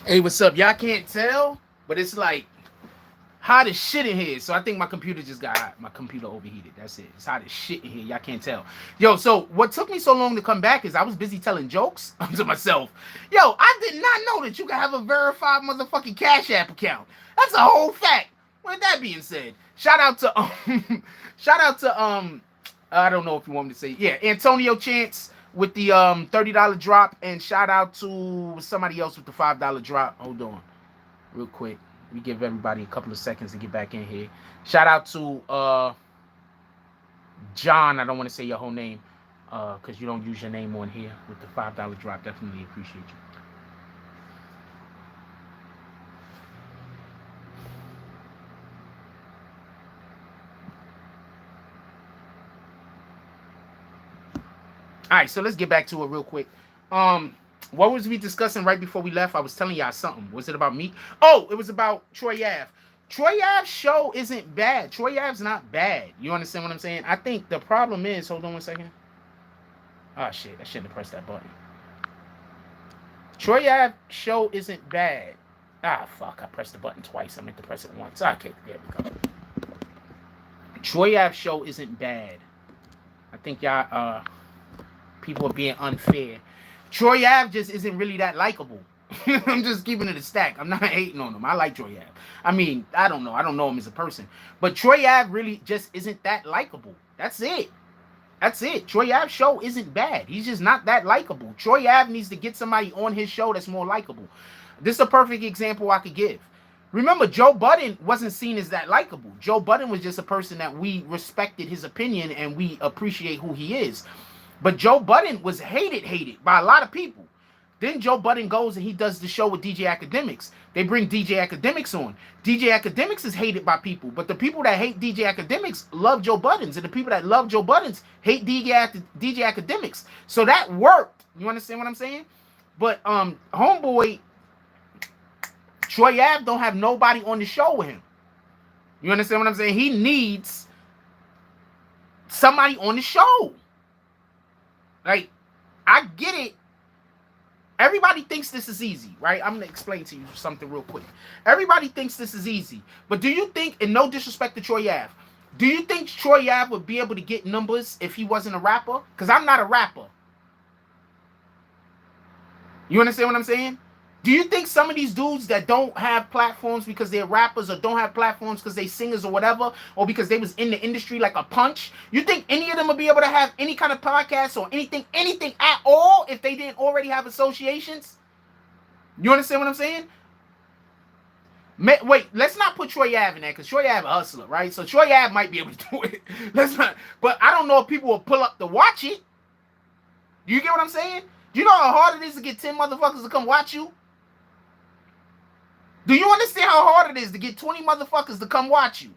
Hey, what's up? Y'all can't tell, but it's like hot as shit in here. So I think my computer just got hot. My computer overheated. That's it. It's hot as shit in here. Y'all can't tell. Yo, so what took me so long to come back is I was busy telling jokes to myself. Yo, I did not know that you can have a verified motherfucking Cash App account. That's a whole fact. With that being said, shout out to shout out to I don't know if you want me to say yeah, Antonio Chance with the $30 drop, and shout out to somebody else with the $5 drop. Hold on, real quick. We give everybody a couple of seconds to get back in here. Shout out to John. I don't want to say your whole name because you don't use your name on here with the $5 drop. Definitely appreciate you. All right, so let's get back to it real quick. What was we discussing right before we left? I was telling y'all something. Was it about me? Oh, it was about Troy Ave. Troy Ave's show isn't bad. Troy Ave's not bad. You understand what I'm saying? I think the problem is, hold on one second. Oh shit, I shouldn't have pressed that button. Troy Ave show isn't bad. Ah fuck, I pressed the button twice. I meant to press it once. Okay, there we go. Troy Ave show isn't bad. I think y'all people are being unfair. Troy Ave just isn't really that likable. I'm just keeping it a stack. I'm not hating on him. I like Troy Ave. I mean, I don't know. I don't know him as a person. But Troy Ave really just isn't that likable. That's it. That's it. Troy Ave's show isn't bad. He's just not that likable. Troy Ave needs to get somebody on his show that's more likable. This is a perfect example I could give. Remember, Joe Budden wasn't seen as that likable. Joe Budden was just a person that we respected his opinion and we appreciate who he is. But Joe Budden was hated by a lot of people. Then Joe Budden goes and he does the show with DJ Academics. They bring DJ Academics on. DJ Academics is hated by people, but the people that hate DJ Academics love Joe Buddens, and the people that love Joe Buddens hate DJ Academics. So that worked. You understand what I'm saying? But homeboy Troy Ave don't have nobody on the show with him. You understand what I'm saying? He needs somebody on the show. Like, I get it. Everybody thinks this is easy, right? I'm going to explain to you something real quick. Everybody thinks this is easy. But do you think, and no disrespect to Troy Ave, do you think Troy Ave would be able to get numbers if he wasn't a rapper? Because I'm not a rapper. You understand what I'm saying? Do you think some of these dudes that don't have platforms because they're rappers or don't have platforms because they singers or whatever, or because they was in the industry like a Punch, you think any of them would be able to have any kind of podcast or anything at all if they didn't already have associations? You understand what I'm saying? Wait, let's not put Troy Ave in there because Troy Ave a hustler, right? So Troy Ave might be able to do it. Let's not. But I don't know if people will pull up to watch it. Do you get what I'm saying? Do you know how hard it is to get 10 motherfuckers to come watch you? Do you understand how hard it is to get 20 motherfuckers to come watch you?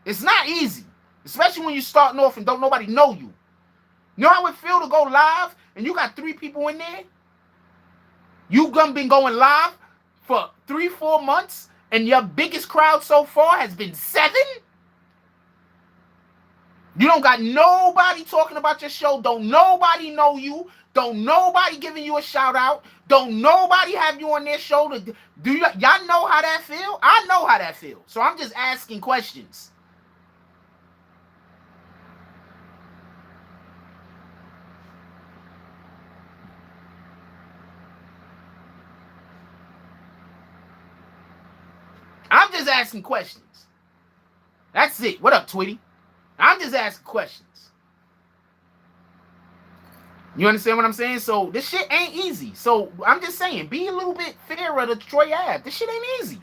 It's not easy. Especially when you're starting off and don't nobody know you. You know how it feel to go live and you got 3 people in there? You been going live for 3-4 months and your biggest crowd so far has been 7? You don't got nobody talking about your show. Don't nobody know you. Don't nobody giving you a shout out. Don't nobody have you on their show. Y'all know how that feel? I know how that feels. So I'm just asking questions. I'm just asking questions. That's it. What up, Tweety? I'm just asking questions. You understand what I'm saying? So this shit ain't easy. So I'm just saying, be a little bit fairer to Troy Ave. This shit ain't easy.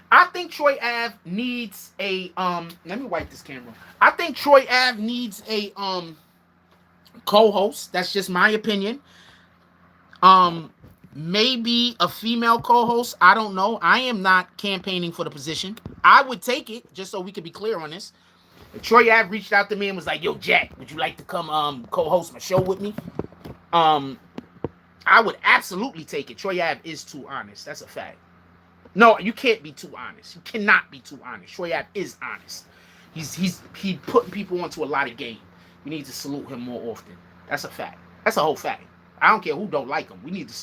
I think Troy Ave needs a let me wipe this camera. I think Troy Ave needs a co-host. That's just my opinion. Maybe a female co-host. I don't know. I am not campaigning for the position. I would take it, just so we could be clear on this. Troy Ave reached out to me and was like, yo, Jack, would you like to come co-host my show with me? I would absolutely take it. Troy Ave is too honest. That's a fact. No, you can't be too honest. You cannot be too honest. Troy Ave is honest. He putting people onto a lot of game. We need to salute him more often. That's a fact. That's a whole fact. I don't care who don't like him. We need to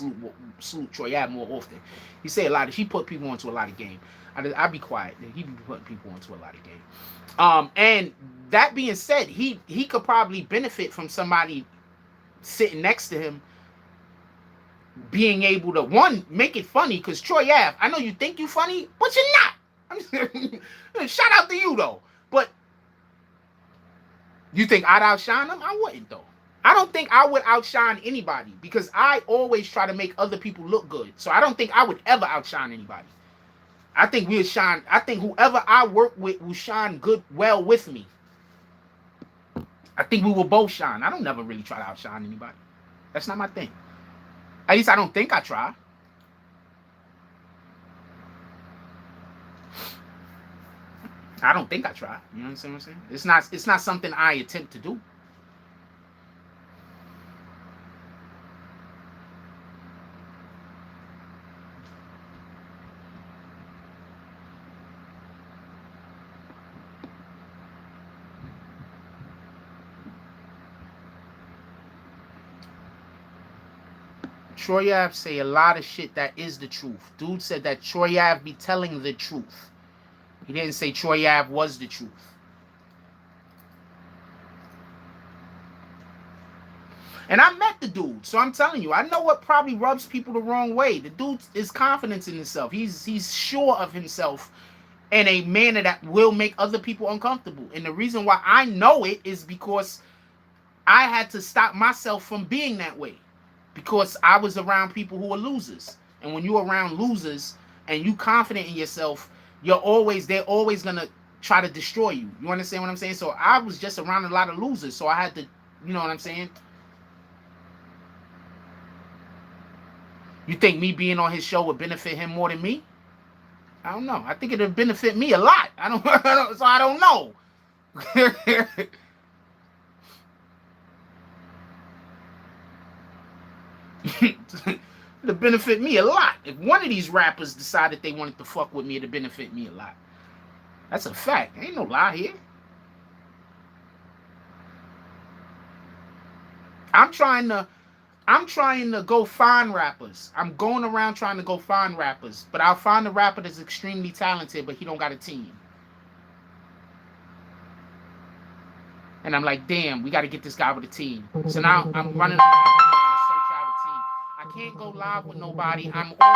salute Troy Ave more often. He say a lot of, he put people onto a lot of game. I be quiet. He be putting people onto a lot of game. And that being said, he could probably benefit from somebody sitting next to him being able to, one, make it funny, because Troy Ave, I know you think you funny, but you're not. Shout out to you though. But you think I'd outshine him? I wouldn't though. I don't think I would outshine anybody, because I always try to make other people look good. So I don't think I would ever outshine anybody. I think we'll shine. I think whoever I work with will shine well with me. I think we will both shine. I don't never really try to outshine anybody. That's not my thing. At least I don't think I try. I don't think I try. You know what I'm saying? It's not something I attempt to do. Troy Ave say a lot of shit that is the truth. Dude said that Troy Ave be telling the truth. He didn't say Troy Ave was the truth. And I met the dude, so I'm telling you, I know what probably rubs people the wrong way. The dude is confident in himself. He's sure of himself in a manner that will make other people uncomfortable. And the reason why I know it is because I had to stop myself from being that way. Because I was around people who are losers. And when you're around losers and you confident in yourself, they're always gonna try to destroy you. You understand what I'm saying? So I was just around a lot of losers. So I had to, you know what I'm saying? You think me being on his show would benefit him more than me? I don't know. I think it'd benefit me a lot. So I don't know. It'd benefit me a lot. If one of these rappers decided they wanted to fuck with me, it'd benefit me a lot. That's a fact. Ain't no lie here. I'm trying to go find rappers. I'm going around trying to go find rappers. But I'll find a rapper that's extremely talented, but he don't got a team. And I'm like, damn, we got to get this guy with a team. So now I'm running around. I can't go live with nobody. I'm on my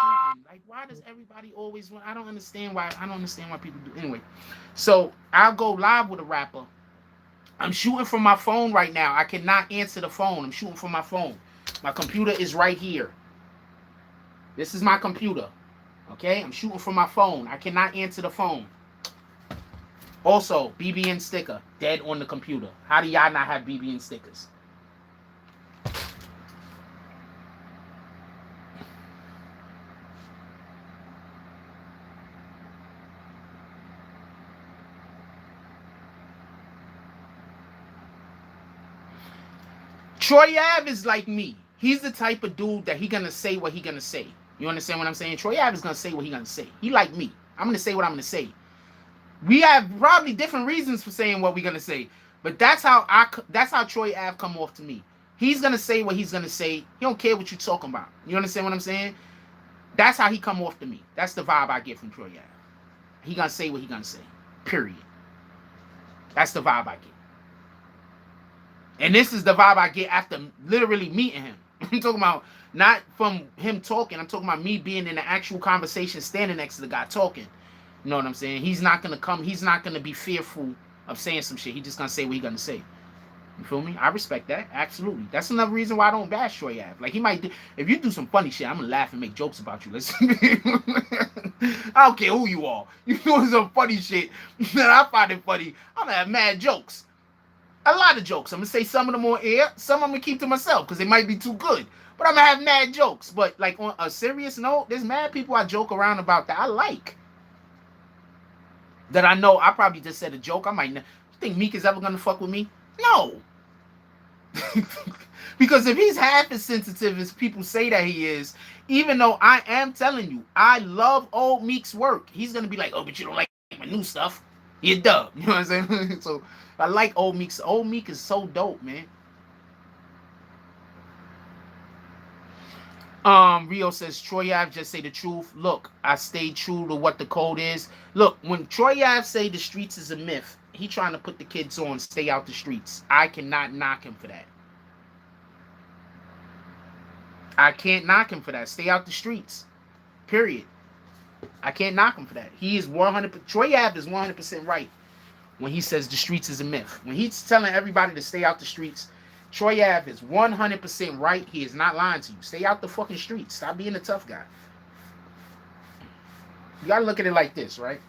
phone shooting. Like, why does everybody always want? I don't understand why people do. Anyway, so I'll go live with a rapper. I'm shooting from my phone right now. I cannot answer the phone. I'm shooting from my phone. My computer is right here. This is my computer. Okay? I'm shooting from my phone. I cannot answer the phone. Also, BBN sticker. Dead on the computer. How do y'all not have BBN stickers? Troy Ave is like me. He's the type of dude that he gonna say what he gonna say. You understand what I'm saying? Troy Ave is gonna say what he gonna say. He like me. I'm gonna say what I'm gonna say. We have probably different reasons for saying what we're gonna say, but that's how Troy Ave come off to me. He's gonna say what he's gonna say. He don't care what you're talking about. You understand what I'm saying? That's how he come off to me. That's the vibe I get from Troy Ave. He gonna say what he gonna say. Period. That's the vibe I get. And this is the vibe I get after literally meeting him. I'm talking about not from him talking. I'm talking about me being in the actual conversation, standing next to the guy talking. You know what I'm saying? He's not going to come. He's not going to be fearful of saying some shit. He's just going to say what he's going to say. You feel me? I respect that. Absolutely. That's another reason why I don't bash Troy Ave. Like, he might do, if you do some funny shit, I'm going to laugh and make jokes about you. Listen. I don't care who you are. You doing some funny shit that I find it funny. I'm going to have mad jokes. A lot of jokes. I'm going to say some of them on air. Some I'm going to keep to myself because they might be too good. But I'm going to have mad jokes. But like on a serious note, there's mad people I joke around about that I like. That I know I probably just said a joke. I might not. You think Meek is ever going to fuck with me? No. Because if he's half as sensitive as people say that he is, even though I am telling you, I love old Meek's work, he's going to be like, oh, but you don't like my new stuff. You're dumb. You know what I'm saying? So I like old Meek. Old Meek is so dope, man. Rio says Troy Ave just say the truth. Look, I stayed true to what the code is. Look, when Troy Ave say the streets is a myth, he trying to put the kids on, stay out the streets. I cannot knock him for that. I can't knock him for that. Stay out the streets. Period. I can't knock him for that. He is 100%. Troy Ave is 100% right when he says the streets is a myth. When he's telling everybody to stay out the streets, Troy Ave is 100% right. He is not lying to you. Stay out the fucking streets. Stop being a tough guy. You gotta look at it like this, right?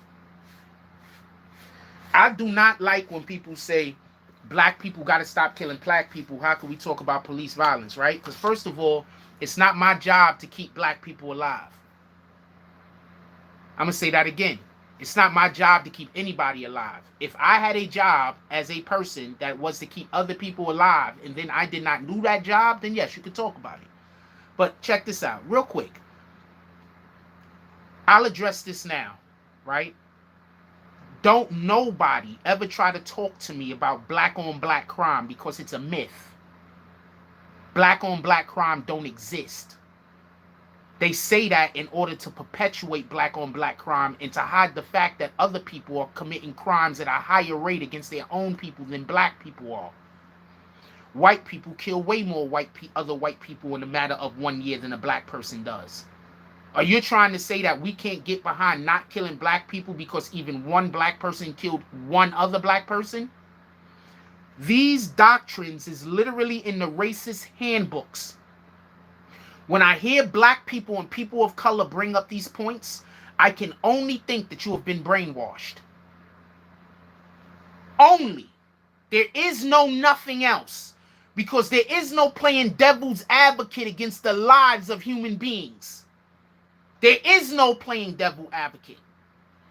I do not like when people say black people gotta stop killing black people. How can we talk about police violence, right? Because first of all, it's not my job to keep black people alive. I'm gonna say that again. It's not my job to keep anybody alive. If I had a job as a person that was to keep other people alive and then I did not do that job, then yes, you could talk about it. But check this out real quick. I'll address this now, right? Don't nobody ever try to talk to me about black on black crime because it's a myth. Black on black crime don't exist. They say that in order to perpetuate black on black crime and to hide the fact that other people are committing crimes at a higher rate against their own people than black people are. White people kill way more other white people in a matter of 1 year than a black person does. Are you trying to say that we can't get behind not killing black people because even one black person killed one other black person? These doctrines is literally in the racist handbooks. When I hear black people and people of color bring up these points, I can only think that you have been brainwashed. Only. There is no nothing else. Because there is no playing devil's advocate against the lives of human beings. There is no playing devil advocate.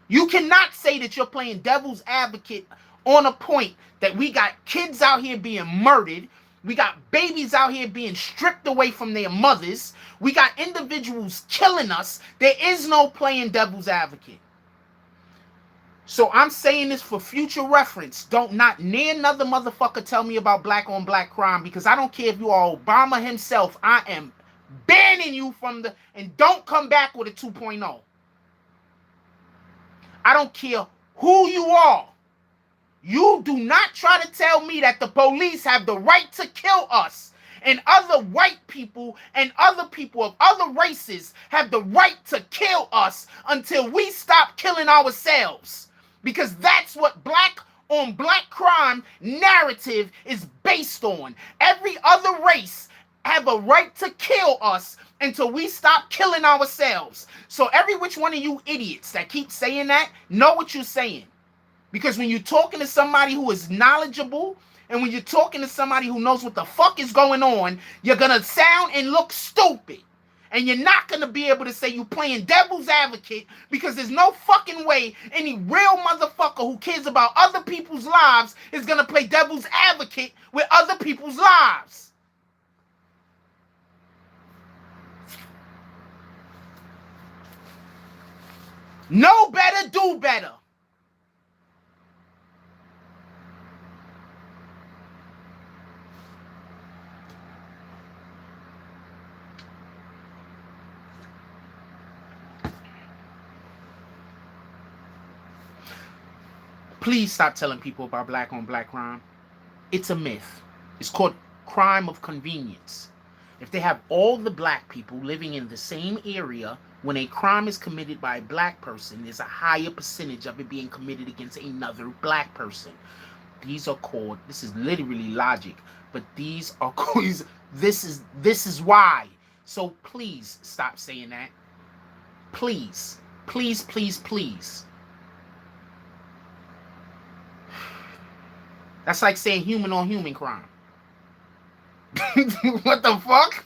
You cannot say that you're playing devil's advocate on a point that we got kids out here being murdered. We got babies out here being stripped away from their mothers. We got individuals killing us. There is no playing devil's advocate. So I'm saying this for future reference. Don't not near another motherfucker tell me about black on black crime, because I don't care if you are Obama himself. I am banning you from the, and don't come back with a 2.0. I don't care who you are. You do not try to tell me that the police have the right to kill us, and other white people and other people of other races have the right to kill us until we stop killing ourselves. Because that's what black on black crime narrative is based on. Every other race have a right to kill us until we stop killing ourselves. So every which one of you idiots that keep saying that, know what you're saying. Because when you're talking to somebody who is knowledgeable, and when you're talking to somebody who knows what the fuck is going on, you're going to sound and look stupid. And you're not going to be able to say you playing devil's advocate, because there's no fucking way any real motherfucker who cares about other people's lives is going to play devil's advocate with other people's lives. Know better, do better. Please stop telling people about black on black crime. It's a myth. It's called crime of convenience. If they have all the black people living in the same area, when a crime is committed by a black person, there's a higher percentage of it being committed against another black person. These are called, this is literally logic, but these are called, this is why. So please stop saying that. Please, please, please, please. That's like saying human on human crime. What the fuck?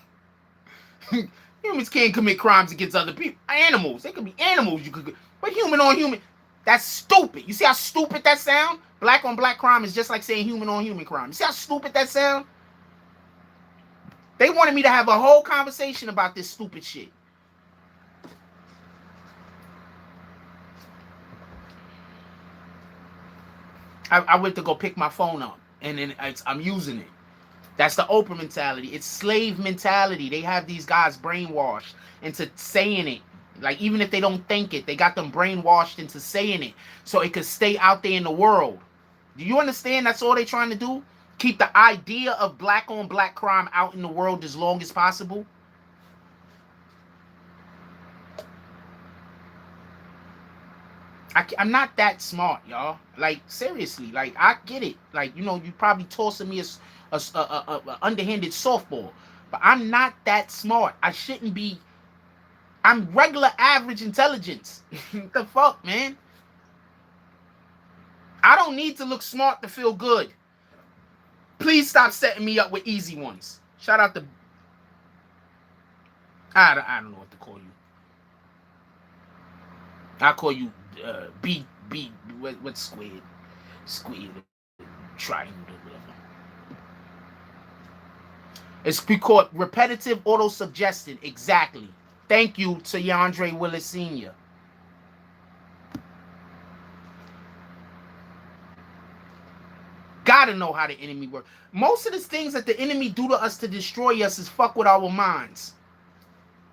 Humans can't commit crimes against other people. Animals, they could be animals you could, but human on human, that's stupid. You see how stupid that sound? Black on black crime is just like saying human on human crime. You see how stupid that sound? They wanted me to have a whole conversation about this stupid shit. I went to go pick my phone up, and then I'm using it. That's the Oprah mentality. It's slave mentality. They have these guys brainwashed into saying it. Like, even if they don't think it, they got them brainwashed into saying it so it could stay out there in the world. Do you understand? That's all they're trying to do? Keep the idea of black on black crime out in the world as long as possible. I'm not that smart, y'all. Like, seriously. Like, I get it. Like, you know, you probably tossing me a underhanded softball. But I'm not that smart. I shouldn't be. I'm regular average intelligence. What the fuck, man? I don't need to look smart to feel good. Please stop setting me up with easy ones. Shout out to... I don't know what to call you. I'll call you what's squared? Squared. Triangle. Whatever. It's called repetitive auto-suggestion. Exactly. Thank you to Yandre Willis Sr. Gotta know how the enemy works. Most of the things that the enemy do to us to destroy us is fuck with our minds.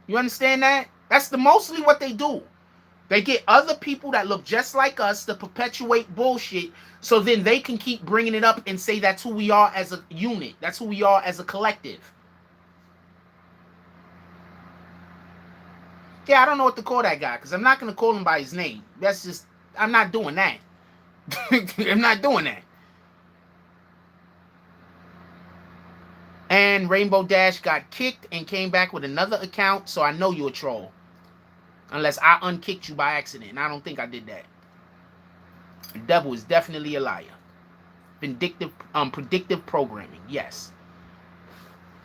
You understand that? That's mostly what they do. They get other people that look just like us to perpetuate bullshit so then they can keep bringing it up and say that's who we are as a unit. That's who we are as a collective. Yeah, I don't know what to call that guy because I'm not going to call him by his name. That's just, I'm not doing that. I'm not doing that. And Rainbow Dash got kicked and came back with another account, so I know you're a troll. Unless I unkicked you by accident, and I don't think I did that. The devil is definitely a liar. Predictive programming, yes.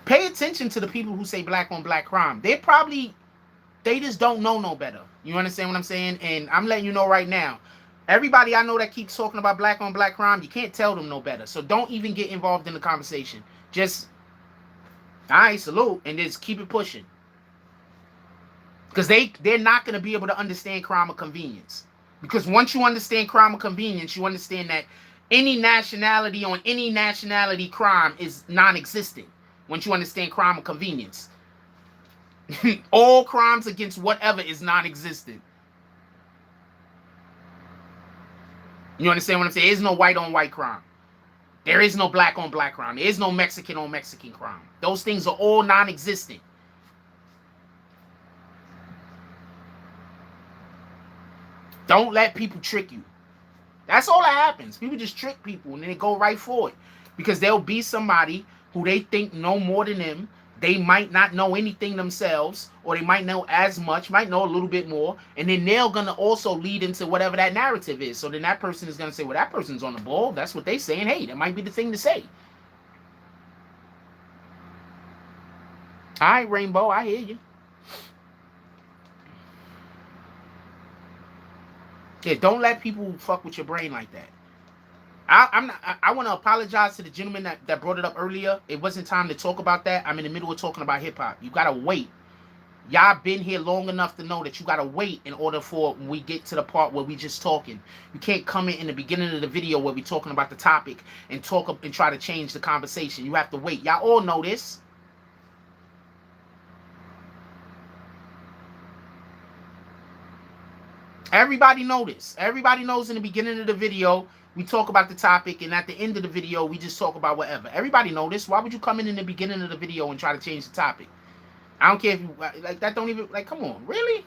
Pay attention to the people who say black on black crime. They just don't know no better. You understand what I'm saying? And I'm letting you know right now, everybody I know that keeps talking about black on black crime, you can't tell them no better. So don't even get involved in the conversation. Just, all right, salute, and just keep it pushing. Because they're not going to be able to understand crime of convenience. Because once you understand crime of convenience, you understand that any nationality on any nationality crime is non-existent. Once you understand crime of convenience. All crimes against whatever is non-existent. You understand what I'm saying? There is no white on white crime. There is no black on black crime. There is no Mexican on Mexican crime. Those things are all non-existent. Don't let people trick you. That's all that happens. People just trick people and then they go right for it. Because there'll be somebody who they think know more than them. They might not know anything themselves, or they might know as much, might know a little bit more, and then they're going to also lead into whatever that narrative is. So then that person is going to say, well, that person's on the ball. That's what they're saying. Hey, that might be the thing to say. All right, Rainbow, I hear you. Yeah, don't let people fuck with your brain like that. I want to apologize to the gentleman that brought it up earlier. It wasn't time to talk about that. I'm in the middle of talking about hip-hop. You got to wait. Y'all been here long enough to know that you got to wait in order for when we get to the part where we just talking. You can't come in the beginning of the video where we talking about the topic and talk up and try to change the conversation. You have to wait. Y'all all know this. Everybody know this. Everybody knows in the beginning of the video, we talk about the topic, and at the end of the video, we just talk about whatever. Everybody know this. Why would you come in the beginning of the video and try to change the topic? I don't care if you, like, that don't even, like, come on, really?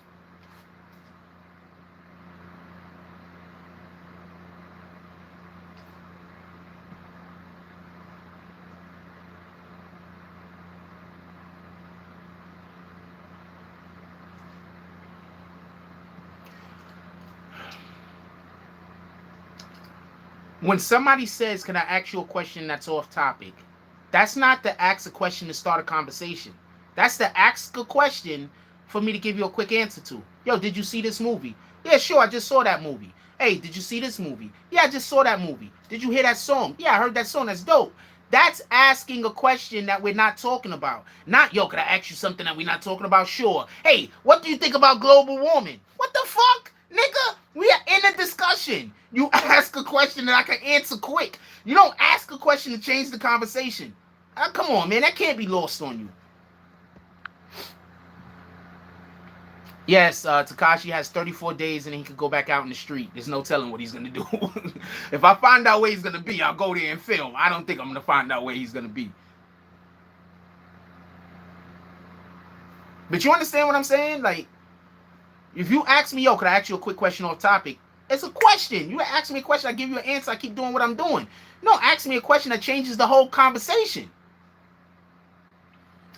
When somebody says, can I ask you a question that's off topic? That's not to ask a question to start a conversation. That's to ask a question for me to give you a quick answer to. Yo, did you see this movie? Yeah, sure, I just saw that movie. Hey, did you see this movie? Yeah, I just saw that movie. Did you hear that song? Yeah, I heard that song. That's dope. That's asking a question that we're not talking about. Not, yo, can I ask you something that we're not talking about? Sure. Hey, what do you think about global warming? What the fuck? Nigga, we are in a discussion. You ask a question that I can answer quick. You don't ask a question to change the conversation. Come on, man. That can't be lost on you. Yes, Tekashi has 34 days and then he could go back out in the street. There's no telling what he's going to do. If I find out where he's going to be, I'll go there and film. I don't think I'm going to find out where he's going to be. But you understand what I'm saying? Like, if you ask me, yo, could I ask you a quick question off topic? It's a question. You ask me a question, I give you an answer, I keep doing what I'm doing. No, ask me a question that changes the whole conversation.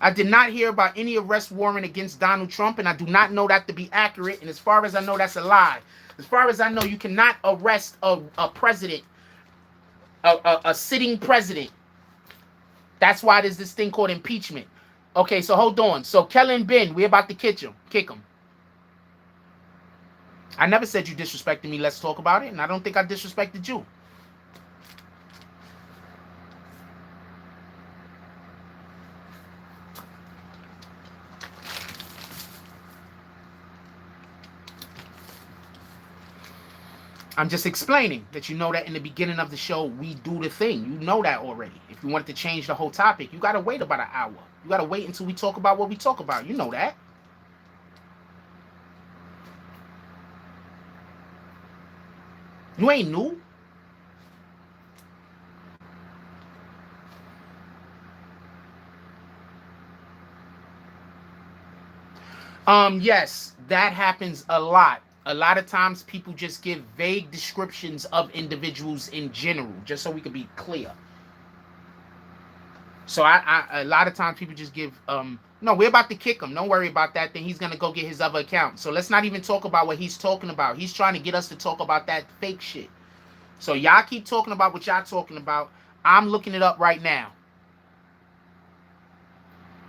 I did not hear about any arrest warrant against Donald Trump, and I do not know that to be accurate. And as far as I know, that's a lie. As far as I know, you cannot arrest a president, a sitting president. That's why there's this thing called impeachment. Okay, so hold on. So Kellen Ben, we're about to kick him. I never said you disrespected me. Let's talk about it. And I don't think I disrespected you. I'm just explaining that you know that in the beginning of the show, we do the thing. You know that already. If you wanted to change the whole topic, you got to wait about an hour. You got to wait until we talk about what we talk about. You know that. You ain't new. Yes, that happens a lot. A lot of times people just give vague descriptions of individuals in general, just so we can be clear. So a lot of times people just give, no, we're about to kick him. Don't worry about that. Then he's going to go get his other account. So let's not even talk about what he's talking about. He's trying to get us to talk about that fake shit. So y'all keep talking about what y'all talking about. I'm looking it up right now.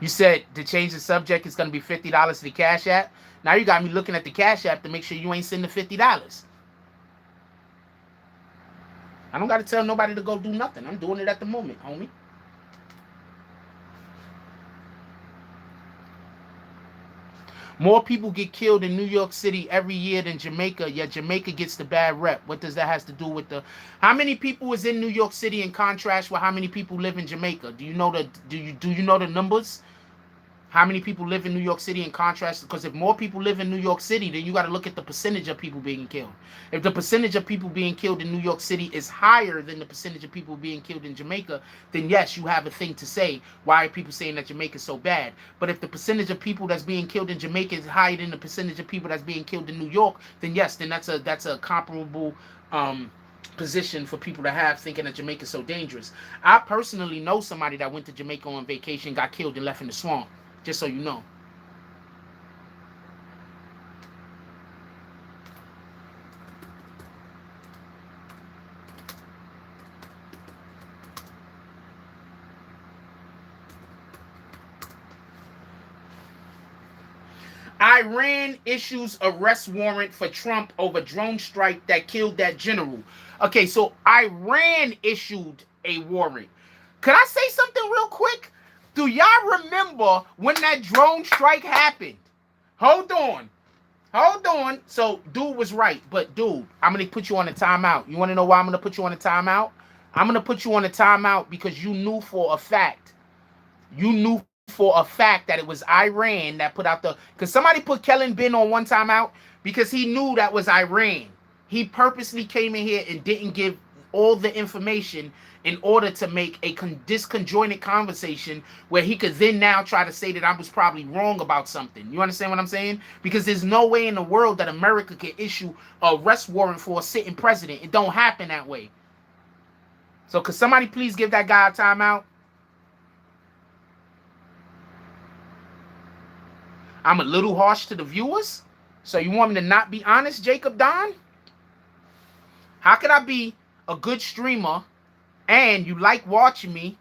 You said to change the subject, it's going to be $50 to the Cash App. Now you got me looking at the Cash App to make sure you ain't sending the $50. I don't got to tell nobody to go do nothing. I'm doing it at the moment, homie. More people get killed in New York City every year than Jamaica, yet Jamaica gets the bad rep. What does that have to do with the... How many people is in New York City in contrast with how many people live in Jamaica? Do you know the do you know the numbers? How many people live in New York City in contrast? Because if more people live in New York City, then you got to look at the percentage of people being killed. If the percentage of people being killed in New York City is higher than the percentage of people being killed in Jamaica, then yes, you have a thing to say. Why are people saying that Jamaica is so bad? But if the percentage of people that's being killed in Jamaica is higher than the percentage of people that's being killed in New York, then yes, then that's a comparable position for people to have, thinking that Jamaica is so dangerous. I personally know somebody that went to Jamaica on vacation, got killed, and left in the swamp. Just so you know. Iran issues arrest warrant for Trump over drone strike that killed that general. Okay, so Iran issued a warrant. Could I say something real quick? Do y'all remember when that drone strike happened? Hold on. So, dude was right. But, dude, I'm going to put you on a timeout. You want to know why I'm going to put you on a timeout? I'm going to put you on a timeout because you knew for a fact. That it was Iran that put out the... Because somebody put Kellen Ben on one timeout because he knew that was Iran. He purposely came in here and didn't give all the information in order to make a disconjointed conversation where he could then now try to say that I was probably wrong about something. You understand what I'm saying? Because there's no way in the world that America can issue a arrest warrant for a sitting president. It don't happen that way. So could somebody please give that guy a timeout? I'm a little harsh to the viewers. So you want me to not be honest, Jacob Don? How could I be a good streamer and you like watching me,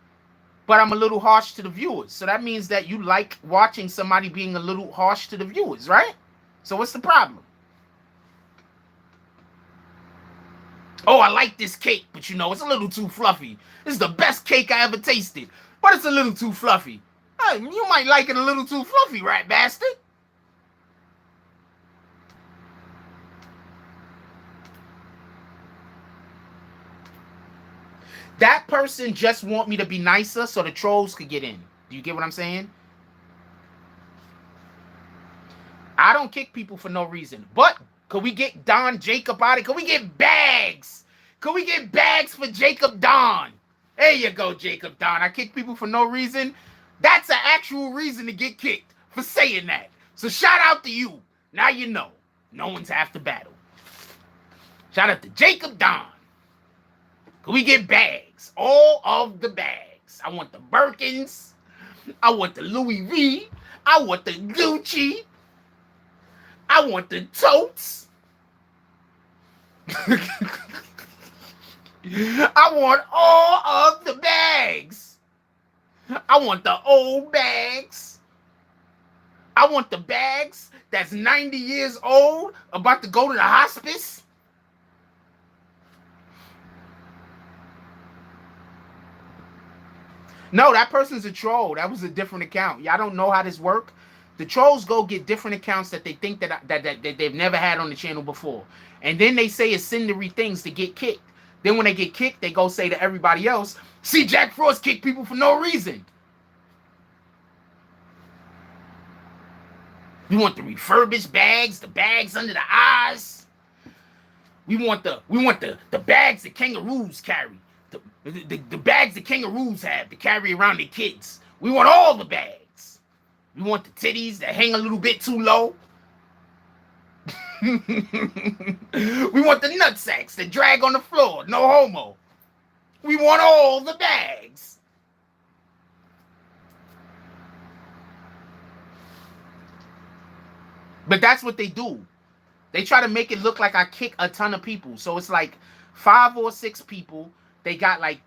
but I'm a little harsh to the viewers? So that means that you like watching somebody being a little harsh to the viewers, right? So what's the problem? Oh, I like this cake, but you know, it's a little too fluffy. This is the best cake I ever tasted, but it's a little too fluffy. Hey, you might like it a little too fluffy, right, bastard? That person just want me to be nicer so the trolls could get in. Do you get what I'm saying? I don't kick people for no reason. But could we get Don Jacob out of it? Could we get bags? Could we get bags for Jacob Don? There you go, Jacob Don. I kick people for no reason. That's an actual reason to get kicked for saying that. So shout out to you. Now you know. No one's half the battle. Shout out to Jacob Don. Could we get bags? All of the bags. I want the Birkins. I want the Louis V. I want the Gucci. I want the totes. I want all of the bags. I want the old bags. I want the bags that's 90 years old, about to go to the hospice. No, that person's a troll. That was a different account. Y'all don't know how this works. The trolls go get different accounts that they think that they've never had on the channel before. And then they say incendiary things to get kicked. Then when they get kicked, they go say to everybody else, see, Jack Frost kick people for no reason. We want the refurbished bags, the bags under the eyes. We want the bags that kangaroos carry. The bags that kangaroos have to carry around their kids. We want all the bags. We want the titties that hang a little bit too low. We want the nut sacks that drag on the floor. No homo. We want all the bags. But that's what they do. They try to make it look like I kick a ton of people. So it's like 5 or 6 people. They got like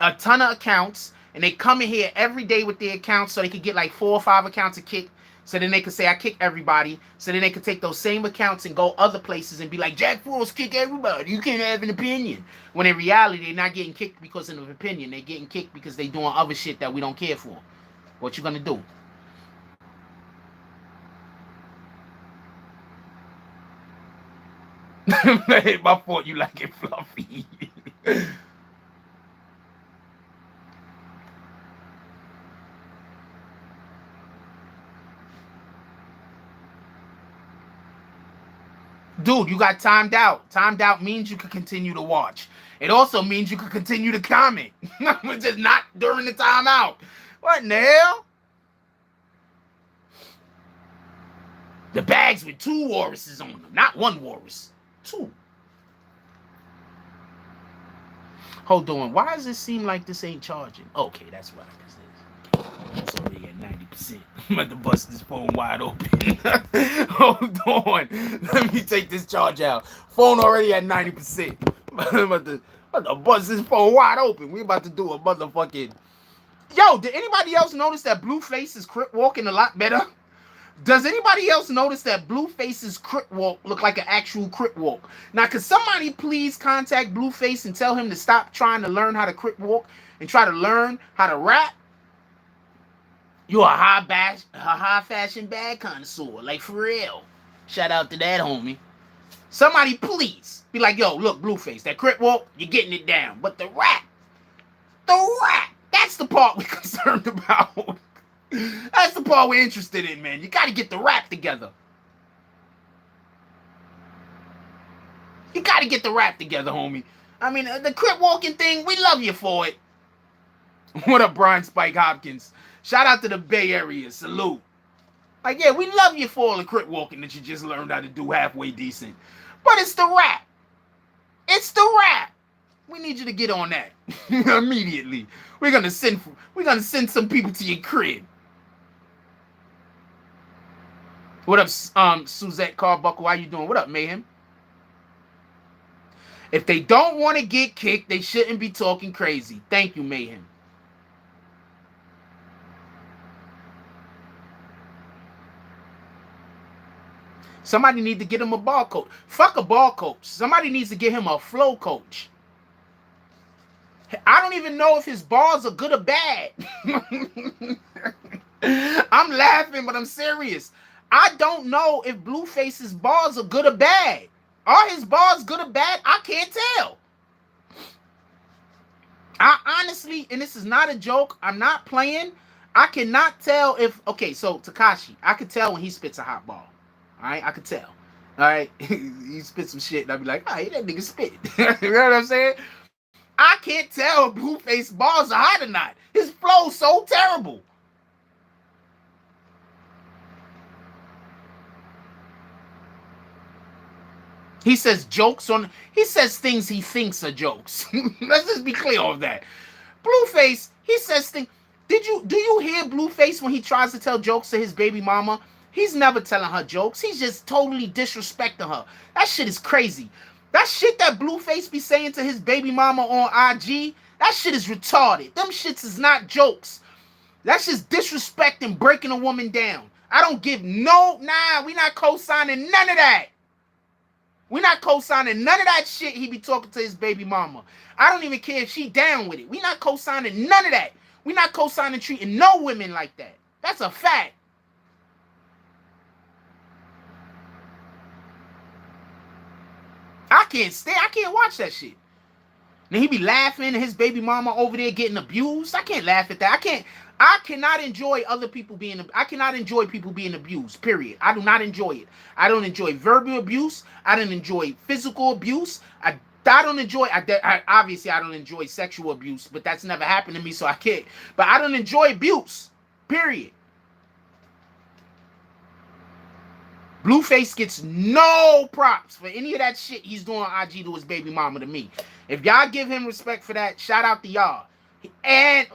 a ton of accounts. And they come in here every day with their accounts so they could get like 4 or 5 accounts to kick. So then they could say, I kick everybody. So then they could take those same accounts and go other places and be like, Jack Frost kick everybody. You can't have an opinion. When in reality, they're not getting kicked because of an opinion. They're getting kicked because they're doing other shit that we don't care for. What you gonna do? My fault, you like it fluffy. Dude, you got timed out. Timed out means you can continue to watch. It also means you can continue to comment. Just not during the timeout. What in the hell? The bags with 2 walruses on them. Not 1 walrus. 2. Hold on. Why does it seem like this ain't charging? Okay, that's why. It's already at 90%. I'm about to bust this phone wide open. Hold on. Let me take this charge out. Phone already at 90%. I'm about to bust this phone wide open. We about to do a motherfucking... Yo, did anybody else notice that Blueface is crip walking a lot better? Does anybody else notice that Blueface's crip walk look like an actual crip walk? Now, could somebody please contact Blueface and tell him to stop trying to learn how to crip walk and try to learn how to rap? You're a high fashion bag connoisseur, like for real. Shout out to that homie. Somebody please be like, yo, look, Blueface, that crip walk, you're getting it down. But the rap, that's the part we're concerned about. That's the part we're interested in, man. You got to get the rap together. You got to get the rap together, homie. I mean, the crip walking thing, we love you for it. What up, Brian Spike Hopkins? Shout out to the Bay Area. Salute. Like, yeah, we love you for all the crip walking that you just learned how to do halfway decent. But it's the rap. It's the rap. We need you to get on that immediately. We're gonna send some people to your crib. What up, Suzette Carbuckle? How you doing? What up, Mayhem? If they don't want to get kicked, they shouldn't be talking crazy. Thank you, Mayhem. Somebody needs to get him a ball coach. Fuck a ball coach. Somebody needs to get him a flow coach. I don't even know if his balls are good or bad. I'm laughing, but I'm serious. I don't know if Blueface's balls are good or bad. Are his balls good or bad? I can't tell. I honestly, and this is not a joke, I'm not playing. I cannot tell if, okay, so Tekashi, I could tell when he spits a hot ball. All right, I could tell. All right, he spits some shit, and I'd be like, "Hey, that nigga spit." You know what I'm saying? I can't tell if Blueface bars are hot or not. His flow's so terrible. He says jokes on. He says things he thinks are jokes. Let's just be clear on that. Blueface, he says things. Do you hear Blueface when he tries to tell jokes to his baby mama? He's never telling her jokes. He's just totally disrespecting her. That shit is crazy. That shit that Blueface be saying to his baby mama on IG, that shit is retarded. Them shits is not jokes. That's just disrespect and breaking a woman down. I don't give no, nah, we not co-signing none of that. We not co-signing none of that shit he be talking to his baby mama. I don't even care if she down with it. We not co-signing none of that. We not co-signing treating no women like that. That's a fact. I can't watch that shit. Then he be laughing and his baby mama over there getting abused. I can't laugh at that. I cannot enjoy I cannot enjoy people being abused, period. I do not enjoy it. I don't enjoy verbal abuse. I don't enjoy physical abuse. I don't enjoy, obviously I don't enjoy sexual abuse, but that's never happened to me, so I can't. But I don't enjoy abuse, period. Blueface gets no props for any of that shit he's doing on IG to his baby mama to me. If y'all give him respect for that, shout out to y'all. And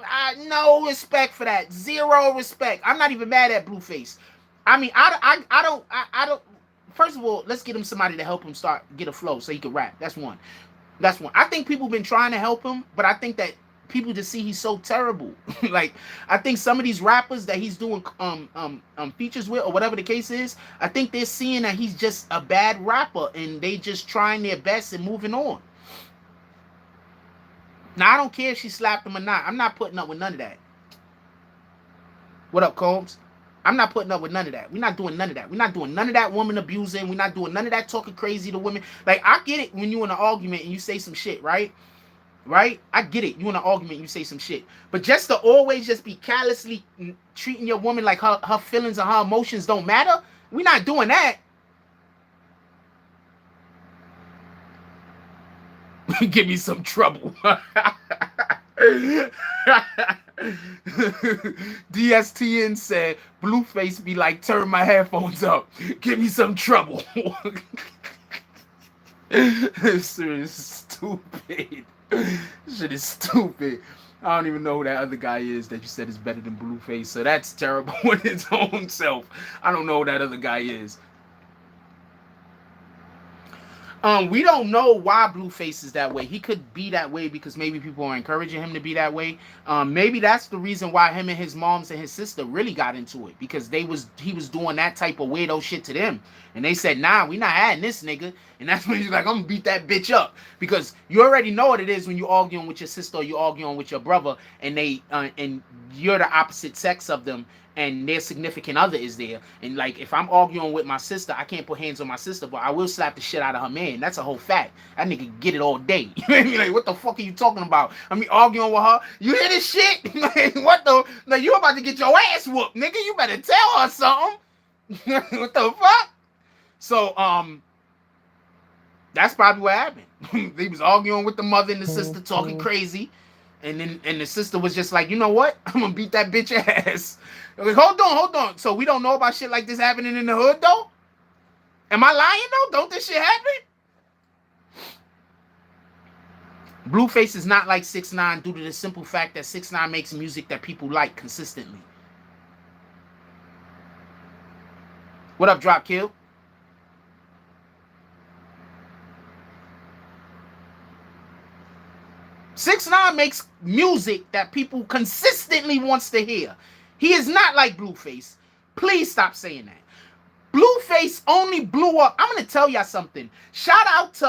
no respect for that. Zero respect. I'm not even mad at Blueface. I mean, I don't. First of all, let's get him somebody to help him get a flow so he can rap. That's one. I think people been trying to help him, but I think that people just see he's so terrible. Like, I think some of these rappers that he's doing features with, or whatever the case is, I think they're seeing that he's just a bad rapper and they just trying their best and moving on. Now, I don't care if she slapped him or not. I'm not putting up with none of that. What up, Combs? I'm not putting up with none of that. We're not doing none of that. We're not doing none of that woman abusing. We're not doing none of that talking crazy to women. Like, I get it when you're in an argument and you say some shit, right? Right? I get it. You in an argument, you say some shit. But just to always just be callously treating your woman like her feelings and her emotions don't matter, we're not doing that. Give me some trouble. DSTN said, Blueface be like, turn my headphones up. Give me some trouble. This shit is stupid. This shit is stupid. I don't even know who that other guy is that you said is better than Blueface. So that's terrible in his own self. I don't know who that other guy is. We don't know why Blueface is that way. He could be that way because maybe people are encouraging him to be that way. Maybe that's the reason why him and his moms and his sister really got into it, because he was doing that type of weirdo shit to them, and they said, "Nah, we not adding this nigga." And that's when he's like, "I'm gonna beat that bitch up," because you already know what it is when you arguing with your sister or you arguing with your brother, and and you're the opposite sex of them, and their significant other is there. And like, if I'm arguing with my sister, I can't put hands on my sister, but I will slap the shit out of her man. That's a whole fact. That nigga get it all day. You know what I mean? Like, what the fuck are you talking about? I mean, arguing with her. You hear this shit? Like, what the? Like, you about to get your ass whooped, nigga. You better tell her something. What the fuck? So, that's probably what happened. They was arguing with the mother and the sister, talking crazy. And the sister was just like, you know what? I'm gonna beat that bitch ass. Like, hold on. So we don't know about shit like this happening in the hood, though? Am I lying, though? Don't this shit happen? Blueface is not like 6ix9ine due to the simple fact that 6ix9ine makes music that people like consistently. What up, Drop Kill? .6ix9ine makes music that people consistently wants to hear. He is not like Blueface. Please stop saying that. Blueface only blew up. I'm gonna tell y'all something. Shout out to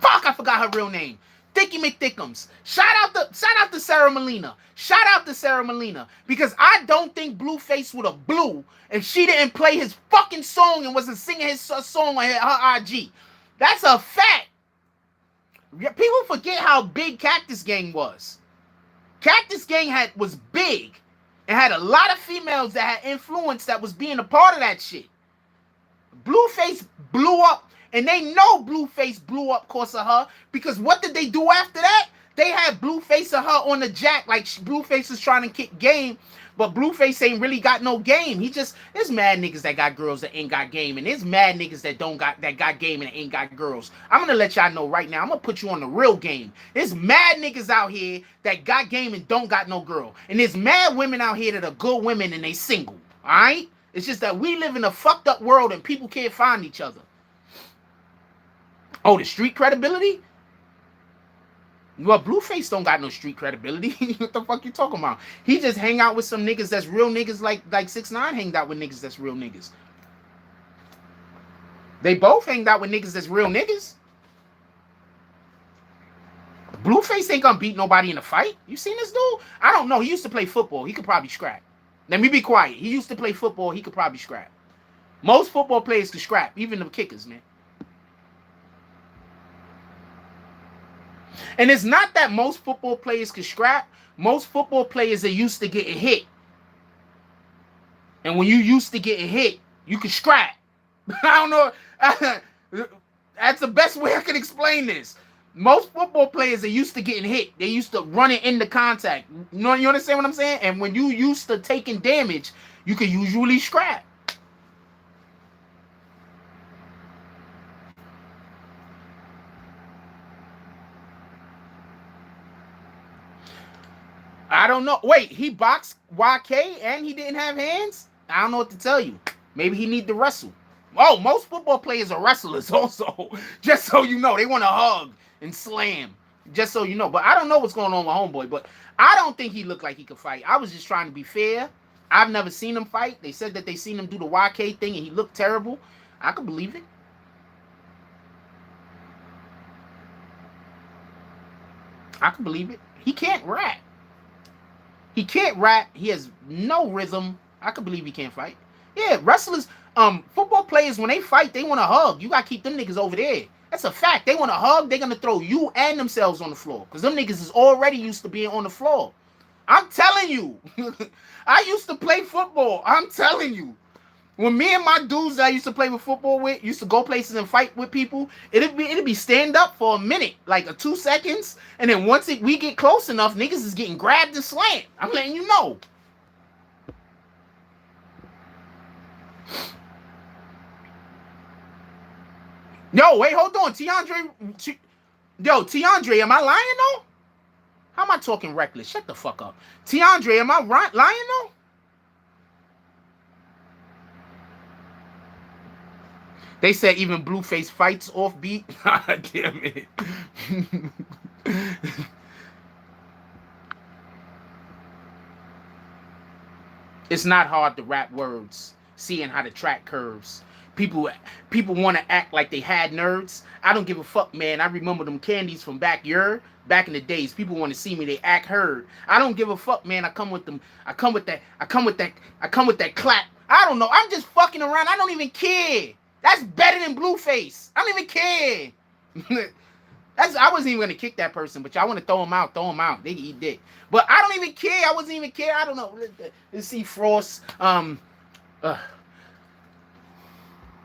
fuck, I forgot her real name. Thicky McThickums. Shout out to Sarah Molina. Shout out to Sarah Molina. Because I don't think Blueface would have blew if she didn't play his fucking song and wasn't singing his song on her IG. That's a fact. People forget how big Cactus Gang was. Cactus Gang was big and had a lot of females that had influence that was being a part of that shit. Blueface blew up, and they know Blueface blew up because of her, because what did they do after that? They had Blueface and her on the jack, like Blueface was trying to kick game, but Blueface ain't really got no game. There's mad niggas that got girls that ain't got game, and there's mad niggas that got game and ain't got girls. I'm gonna let y'all know right now, I'm gonna put you on the real game. There's mad niggas out here that got game and don't got no girl. And there's mad women out here that are good women and they single. Alright? It's just that we live in a fucked up world and people can't find each other. Oh, the street credibility? Well, Blueface don't got no street credibility. What the fuck you talking about? He just hang out with some niggas that's real niggas, like 6ix9ine hanged out with niggas that's real niggas. They both hanged out with niggas that's real niggas. Blueface ain't gonna beat nobody in a fight. You seen this dude? I don't know. He used to play football. He could probably scrap. Let me be quiet. He used to play football. He could probably scrap. Most football players could scrap, even the kickers, man. And it's not that most football players could scrap. Most football players are used to getting hit. And when you used to getting hit, you can scrap. I don't know. That's the best way I can explain this. Most football players are used to getting hit. They used to running into contact. You understand what I'm saying? And when you used to taking damage, you can usually scrap. I don't know. Wait, he boxed YK and he didn't have hands? I don't know what to tell you. Maybe he need to wrestle. Oh, most football players are wrestlers also. Just so you know. They want to hug and slam. Just so you know. But I don't know what's going on with Homeboy. But I don't think he looked like he could fight. I was just trying to be fair. I've never seen him fight. They said that they seen him do the YK thing and he looked terrible. I could believe it. I could believe it. He can't rap. He can't rap. He has no rhythm. I could believe he can't fight. Yeah, wrestlers, football players, when they fight, they want to hug. You got to keep them niggas over there. That's a fact. They want to hug. They're going to throw you and themselves on the floor. Because them niggas is already used to being on the floor. I'm telling you. I used to play football. I'm telling you. When me and my dudes that I used to play with football with, used to go places and fight with people, it'd be stand up for a minute, like 2 seconds, and then once we get close enough, niggas is getting grabbed and slammed. I'm letting you know. Yo, wait, hold on. Tiandre, am I lying though? How am I talking reckless? Shut the fuck up. Tiandre, am I lying though? They said even Blueface fights off beat. Damn it. It's not hard to rap words, seeing how the track curves. People want to act like they had nerds. I don't give a fuck, man. I remember them candies from back in the days. People want to see me, they act heard. I don't give a fuck, man. I come with them. I come with that clap. I don't know. I'm just fucking around. I don't even care. That's better than Blueface. I don't even care. I wasn't even gonna kick that person, but y'all want to throw him out. They can eat dick. But I don't even care. I wasn't even care. I don't know. Let's see Frost.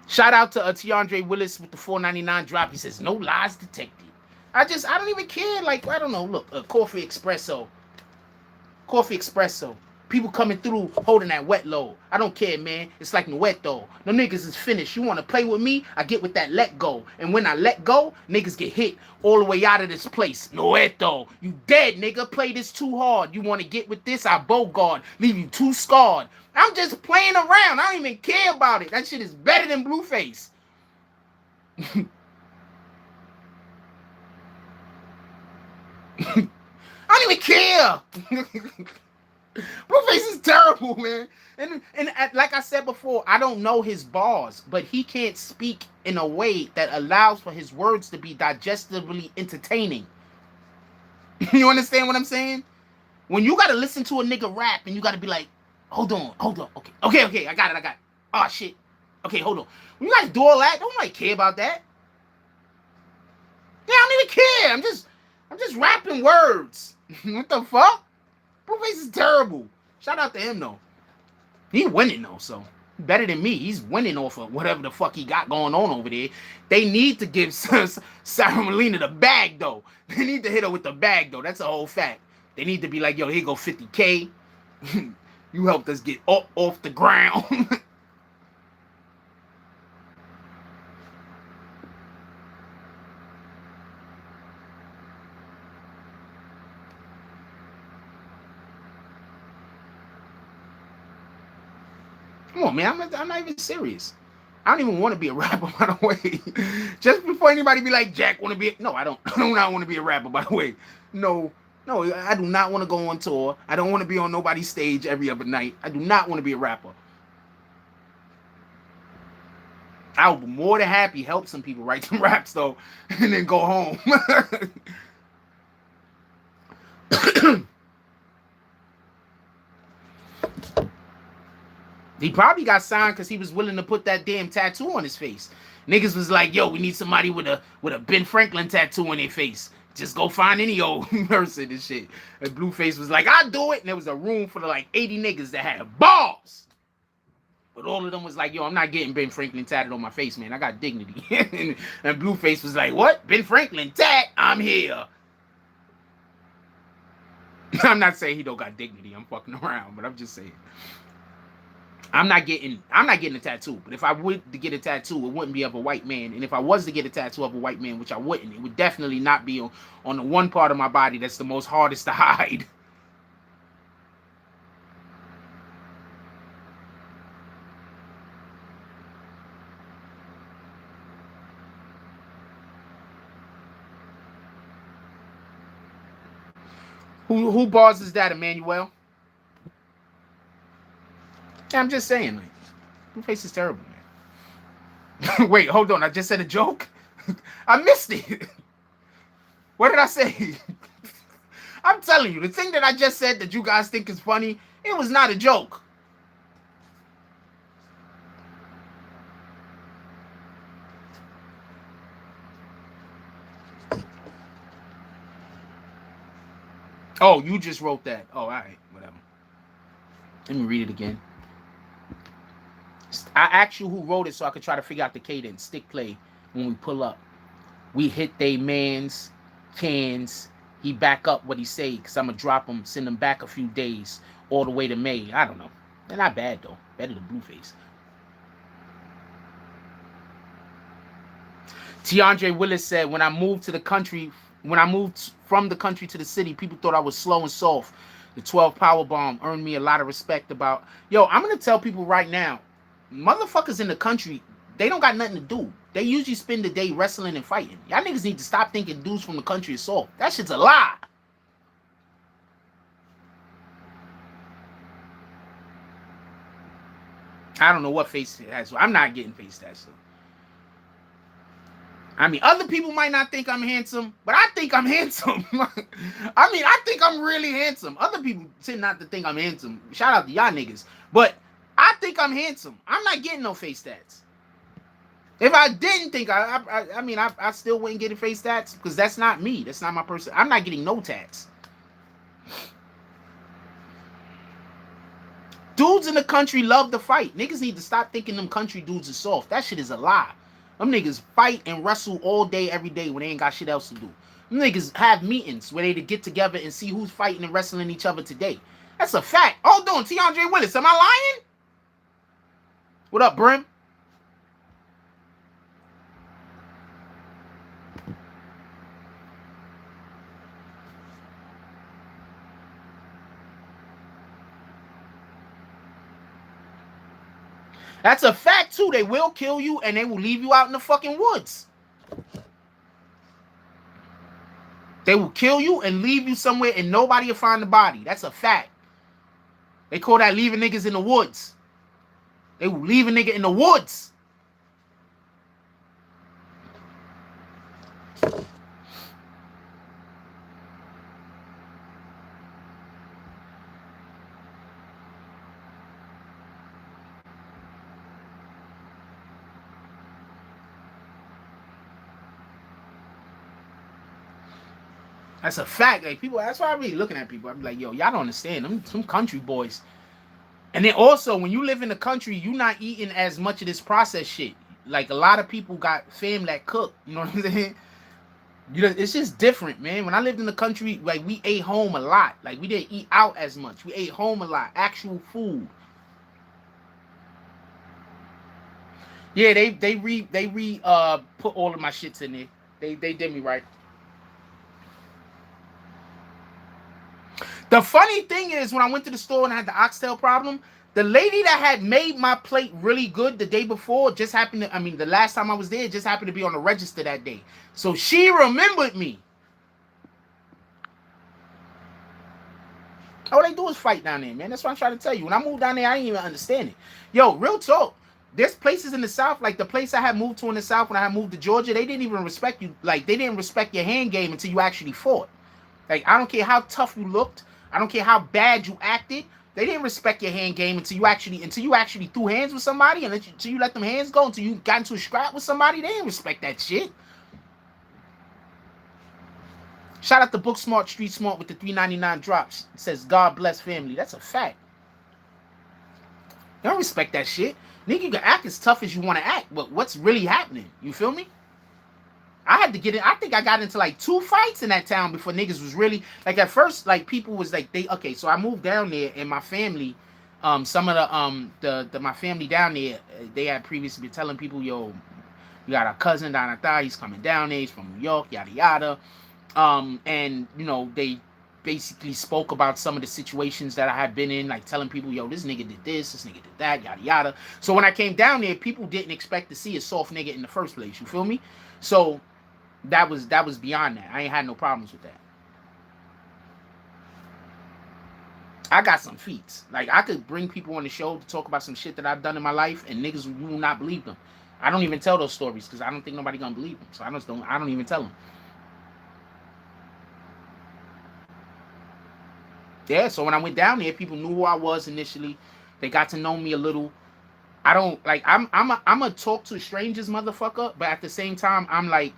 Shout out to Tiandre Willis with the $4.99 drop. He says no lies detected. I don't even care. Like, I don't know. Look, coffee espresso. People coming through holding that wet load. I don't care, man. It's like Nueto. No niggas is finished. You want to play with me? I get with that let go. And when I let go, niggas get hit all the way out of this place. Nueto. You dead, nigga. Play this too hard. You want to get with this? I bogard. Leave you too scarred. I'm just playing around. I don't even care about it. That shit is better than Blueface. I don't even care. Blueface is terrible, man. And like I said before, I don't know his bars, but he can't speak in a way that allows for his words to be digestively entertaining. You understand what I'm saying? When you gotta listen to a nigga rap and you gotta be like, hold on. Okay, I got it. Oh shit. Okay, hold on. When you gotta do all that, don't nobody care about that. Yeah, I don't even care. I'm just rapping words. What the fuck? Blueface is terrible. Shout out to him though. He winning though, so better than me. He's winning off of whatever the fuck he got going on over there. They need to give Sarah Molina the bag though. They need to hit her with the bag though. That's a whole fact. They need to be like, yo, here go 50K. You helped us get up off the ground. Come on, man. I'm not even serious. I don't even want to be a rapper, by the way. Just before anybody be like, Jack, want to be... No, I don't. I do not want to be a rapper, by the way. No, I do not want to go on tour. I don't want to be on nobody's stage every other night. I do not want to be a rapper. I would be more than happy help some people write some raps, though, and then go home. He probably got signed because he was willing to put that damn tattoo on his face. Niggas was like, yo, we need somebody with a Ben Franklin tattoo on their face. Just go find any old person and shit. And Blueface was like, I'll do it. And there was a room full of like 80 niggas that had balls. But all of them was like, yo, I'm not getting Ben Franklin tatted on my face, man. I got dignity. and Blueface was like, what? Ben Franklin tat? I'm here. I'm not saying he don't got dignity. I'm fucking around, but I'm just saying. I'm not getting a tattoo, but if I would to get a tattoo, it wouldn't be of a white man. And if I was to get a tattoo of a white man, which I wouldn't, it would definitely not be on the one part of my body that's the most hardest to hide. Who bars is that, Emmanuel? Yeah, I'm just saying, like, Blueface is terrible, man. Wait, hold on. I just said a joke? I missed it. What did I say? I'm telling you, the thing that I just said that you guys think is funny, it was not a joke. Oh, you just wrote that. Oh, all right, whatever. Let me read it again. I asked you who wrote it so I could try to figure out the cadence. Stick play when we pull up. We hit they mans, cans. He back up what he say because I'm going to drop him, send him back a few days all the way to May. I don't know. They're not bad, though. Better than Blueface. Tiandre Willis said, when I moved from the country to the city, people thought I was slow and soft. The 12 power bomb earned me a lot of respect about... Yo, I'm going to tell people right now, motherfuckers in the country, they don't got nothing to do. They usually spend the day wrestling and fighting. Y'all niggas need to stop thinking dudes from the country is soft. That shit's a lie. I don't know what face it has. I'm not getting face tats. I mean, other people might not think I'm handsome, but I think I'm handsome. I mean, I think I'm really handsome. Other people tend not to think I'm handsome. Shout out to y'all niggas. But I think I'm handsome. I'm not getting no face tats. If I didn't think, I still wouldn't get a face tats because that's not me. That's not my person. I'm not getting no tats. Dudes in the country love to fight. Niggas need to stop thinking them country dudes are soft. That shit is a lie. Them niggas fight and wrestle all day, every day when they ain't got shit else to do. Them niggas have meetings where they to get together and see who's fighting and wrestling each other today. That's a fact. Hold on, Tiandre Willis, am I lying? What up, Brim? That's a fact, too. They will kill you, and they will leave you out in the fucking woods. They will kill you and leave you somewhere, and nobody will find the body. That's a fact. They call that leaving niggas in the woods. They will leave a nigga in the woods. That's a fact. Like people, that's why I be looking at people. I'm like, yo, y'all don't understand. Them some country boys. And then also, when you live in the country, you not eating as much of this processed shit. Like a lot of people got fam that cook. You know what I'm saying? You know, it's just different, man. When I lived in the country, like we ate home a lot. Like we didn't eat out as much. We ate home a lot. Actual food. Yeah, they put all of my shits in there. They did me right. The funny thing is, when I went to the store and I had the oxtail problem, the lady that had made my plate really good the day before just happened to, I mean, the last time I was there, just happened to be on the register that day. So she remembered me. All they do is fight down there, man. That's what I'm trying to tell you. When I moved down there, I didn't even understand it. Yo, real talk. There's places in the South, like the place I had moved to in the South when I had moved to Georgia, they didn't even respect you. Like, they didn't respect your hand game until you actually fought. Like, I don't care how tough you looked. I don't care how bad you acted. They didn't respect your hand game until you actually threw hands with somebody, and until you let them hands go, until you got into a scrap with somebody. They didn't respect that shit. Shout out to Book Smart, Street Smart with the $3.99 drops. It says, God bless family. That's a fact. They don't respect that shit. Nigga, you can act as tough as you want to act, but what's really happening? You feel me? I had to get in. I think I got into like 2 fights in that town before niggas was really like at first. Like people was like okay. So I moved down there and my family, some of the my family down there, they had previously been telling people, yo, we got a cousin down there. He's coming down there. He's from New York, yada yada. And you know they basically spoke about some of the situations that I had been in, like telling people, yo, this nigga did this nigga did that, yada yada. So when I came down there, people didn't expect to see a soft nigga in the first place. You feel me? So that was beyond that. I ain't had no problems with that. I got some feats. Like I could bring people on the show to talk about some shit that I've done in my life, and niggas, you will not believe them. I don't even tell those stories because I don't think nobody gonna believe them. So I don't even tell them. Yeah, so when I went down there, people knew who I was initially. They got to know me a little. I don't like. I'm a talk to strangers, motherfucker. But at the same time, I'm like,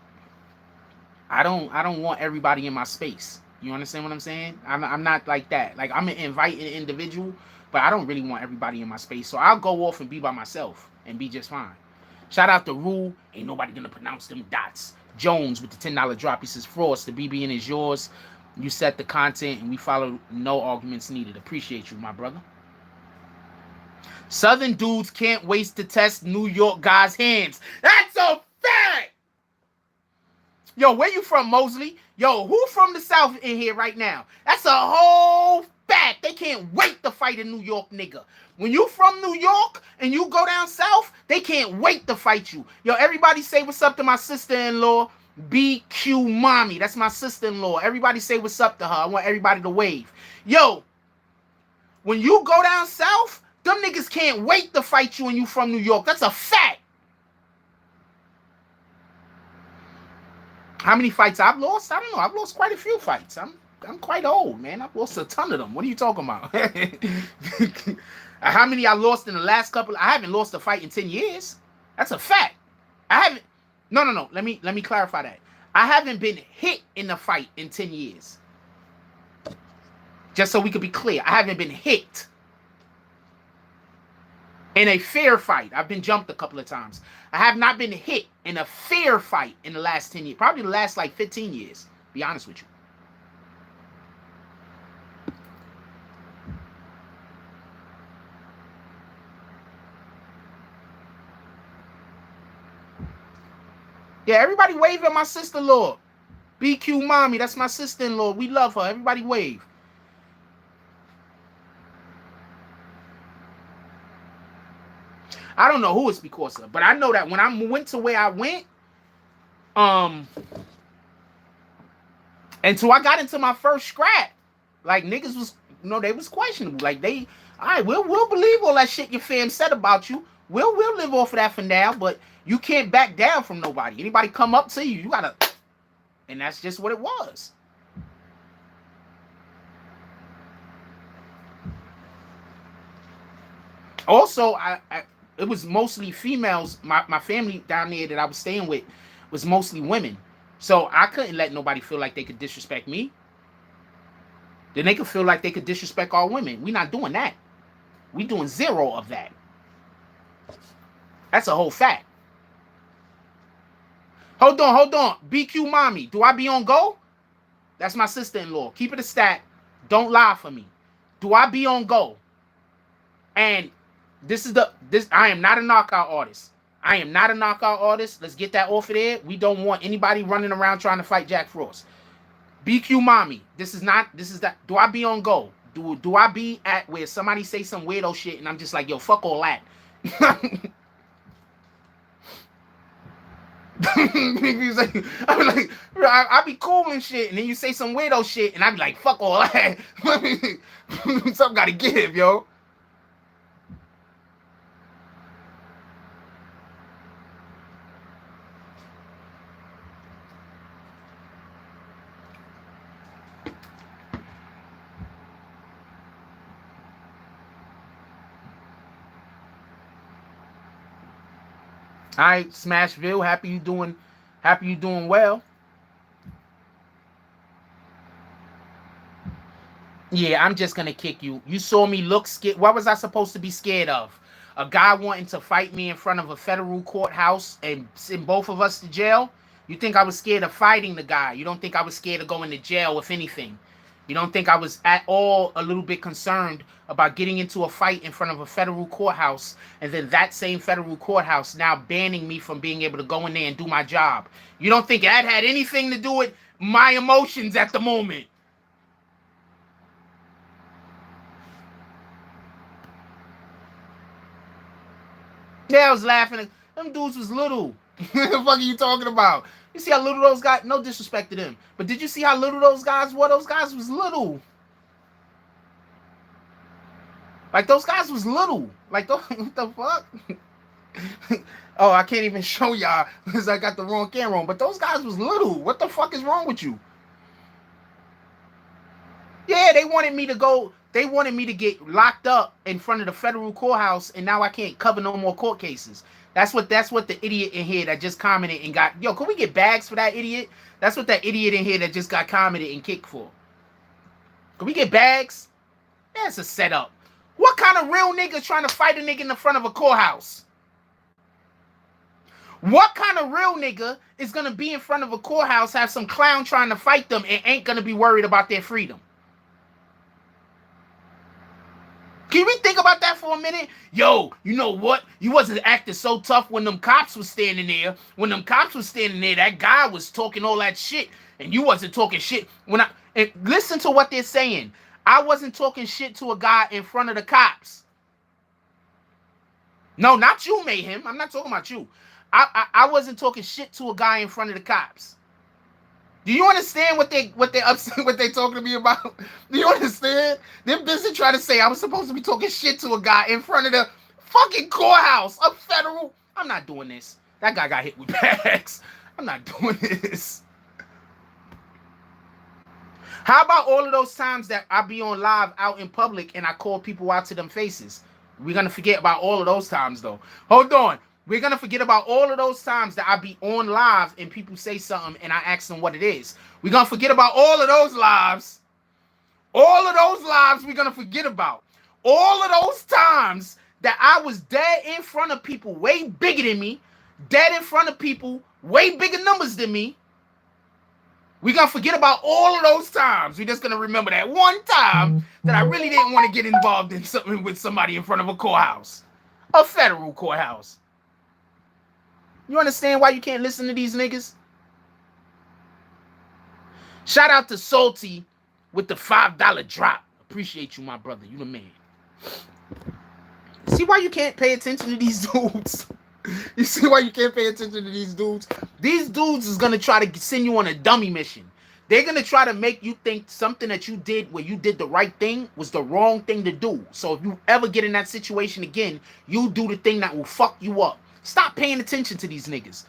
I don't want everybody in my space. You understand what I'm saying? I'm not like that. Like I'm an inviting individual, but I don't really want everybody in my space. So I'll go off and be by myself and be just fine. Shout out to Rule. Ain't nobody gonna pronounce them dots. Jones with the $10 drop. He says, Frost, the BBN is yours. You set the content and we follow, no arguments needed. Appreciate you, my brother. Southern dudes can't waste to test New York guys' hands. That's a fact. Yo, where you from, Mosley? Yo, who from the South in here right now? That's a whole fact. They can't wait to fight a New York nigga. When you from New York and you go down South, they can't wait to fight you. Yo, everybody say what's up to my sister-in-law, BQ Mommy. That's my sister-in-law. Everybody say what's up to her. I want everybody to wave. Yo, when you go down South, them niggas can't wait to fight you when you from New York. That's a fact. How many fights I've lost? I don't know. I've lost quite a few fights. I'm quite old, man. I've lost a ton of them. What are you talking about? How many I lost in the last couple? I haven't lost a fight in 10 years. That's a fact. I haven't. No. Let me clarify that. I haven't been hit in a fight in 10 years. Just so we could be clear. I haven't been hit in a fair fight. I've been jumped a couple of times. I have not been hit in a fair fight in the last 10 years. Probably the last like 15 years. Be honest with you. Yeah, everybody wave at my sister-in-law. BQ Mommy, that's my sister-in-law. We love her. Everybody wave. I don't know who it's because of, but I know that when I went to where I went, until I got into my first scrap, like niggas was, they was questionable. Like all right, we'll believe all that shit your fam said about you. We'll live off of that for now, but you can't back down from nobody. Anybody come up to you, you gotta, and that's just what it was. Also, it was mostly females. My family down there that I was staying with was mostly women. So I couldn't let nobody feel like they could disrespect me. Then they could feel like they could disrespect all women. We not doing that. We doing zero of that. That's a whole fact. Hold on. BQ mommy, do I be on go? That's my sister-in-law. Keep it a stat. Don't lie for me. Do I be on go? And this. I am not a knockout artist. I am not a knockout artist. Let's get that off of there. We don't want anybody running around trying to fight Jack Frost. BQ mommy, this is that. Do I be on go? Do I be at where somebody say some weirdo shit and I'm just like, yo, fuck all that. I'm like, I be cool and shit, and then you say some weirdo shit, and I be like, fuck all that. Something gotta give, yo. All right, Smashville, happy you doing well. Yeah, I'm just gonna kick you. You saw me look scared. What was I supposed to be scared of? A guy wanting to fight me in front of a federal courthouse and send both of us to jail? You think I was scared of fighting the guy? You don't think I was scared of going to jail, if anything? You don't think I was at all a little bit concerned about getting into a fight in front of a federal courthouse and then that same federal courthouse now banning me from being able to go in there and do my job? You don't think that had anything to do with my emotions at the moment? Yeah, I was laughing. Them dudes was little. What the fuck are you talking about? You see how little those guys, no disrespect to them, but did you see how little those guys were? Those guys was little. Like, those guys was little. Like, what the fuck? Oh, I can't even show y'all because I got the wrong camera on, but those guys was little. What the fuck is wrong with you? Yeah, they wanted me to go. They wanted me to get locked up in front of the federal courthouse, and now I can't cover no more court cases. That's what the idiot in here that just commented and got, yo, can we get bags for that idiot? That's what that idiot in here that just got commented and kicked for. Can we get bags? That's a setup. What kind of real nigga trying to fight a nigga in the front of a courthouse? What kind of real nigga is going to be in front of a courthouse, have some clown trying to fight them, and ain't going to be worried about their freedom? Can we think about that for a minute? Yo, you know what? You wasn't acting so tough when them cops was standing there. When them cops was standing there, that guy was talking all that shit, and you wasn't talking shit. And listen to what they're saying. I wasn't talking shit to a guy in front of the cops. No, not you, Mayhem. I'm not talking about you. I wasn't talking shit to a guy in front of the cops. Do you understand what they talking to me about? Do you understand? They're busy trying to say I was supposed to be talking shit to a guy in front of the fucking courthouse, a federal. I'm not doing this. That guy got hit with bags. I'm not doing this. How about all of those times that I be on live out in public and I call people out to them faces? We're going to forget about all of those times, though. Hold on. We're going to forget about all of those times that I be on live and people say something and I ask them what it is. We're going to forget about all of those lives. All of those lives we're going to forget about. All of those times that I was dead in front of people way bigger than me, dead in front of people way bigger numbers than me. We're going to forget about all of those times. We're just going to remember that one time that I really didn't want to get involved in something with somebody in front of a courthouse. A federal courthouse. You understand why you can't listen to these niggas? Shout out to Salty with the $5 drop. Appreciate you, my brother. You the man. See why you can't pay attention to these dudes? You see why you can't pay attention to these dudes? These dudes is going to try to send you on a dummy mission. They're going to try to make you think something that you did where you did the right thing was the wrong thing to do. So if you ever get in that situation again, you do the thing that will fuck you up. Stop paying attention to these niggas.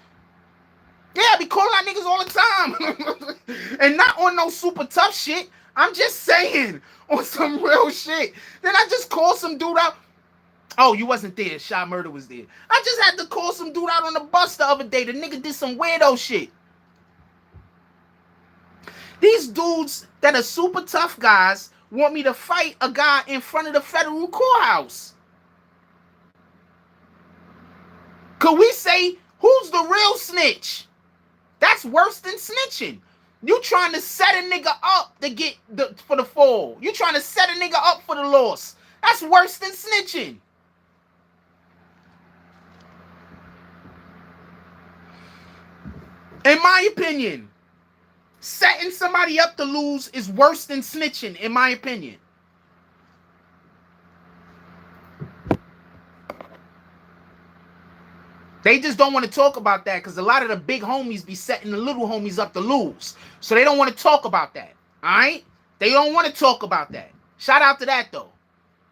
Yeah, I be calling out niggas all the time. And not on no super tough shit. I'm just saying on some real shit. Then I just call some dude out. Oh, you wasn't there. Shy Murder was there. I just had to call some dude out on the bus the other day. The nigga did some weirdo shit. These dudes that are super tough guys want me to fight a guy in front of the federal courthouse. Could we say who's the real snitch? That's worse than snitching. You trying to set a nigga up to get for the fall. You trying to set a nigga up for the loss. That's worse than snitching. In my opinion, setting somebody up to lose is worse than snitching, in my opinion. They just don't want to talk about that because a lot of the big homies be setting the little homies up to lose. So they don't want to talk about that. All right? They don't want to talk about that. Shout out to that, though.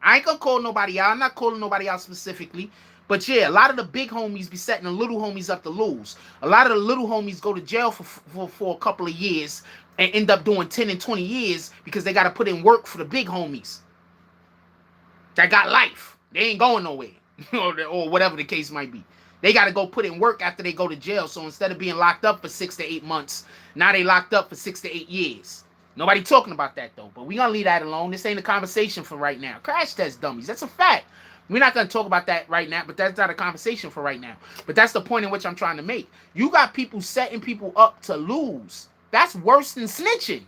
I ain't going to call nobody out. I'm not calling nobody out specifically. But yeah, a lot of the big homies be setting the little homies up to lose. A lot of the little homies go to jail for a couple of years and end up doing 10 and 20 years because they got to put in work for the big homies that got life. They ain't going nowhere or whatever the case might be. They got to go put in work after they go to jail. So instead of being locked up for 6 to 8 months, now they locked up for 6 to 8 years. Nobody talking about that, though. But we going to leave that alone. This ain't a conversation for right now. Crash test dummies. That's a fact. We're not going to talk about that right now, but that's not a conversation for right now. But that's the point in which I'm trying to make. You got people setting people up to lose. That's worse than snitching.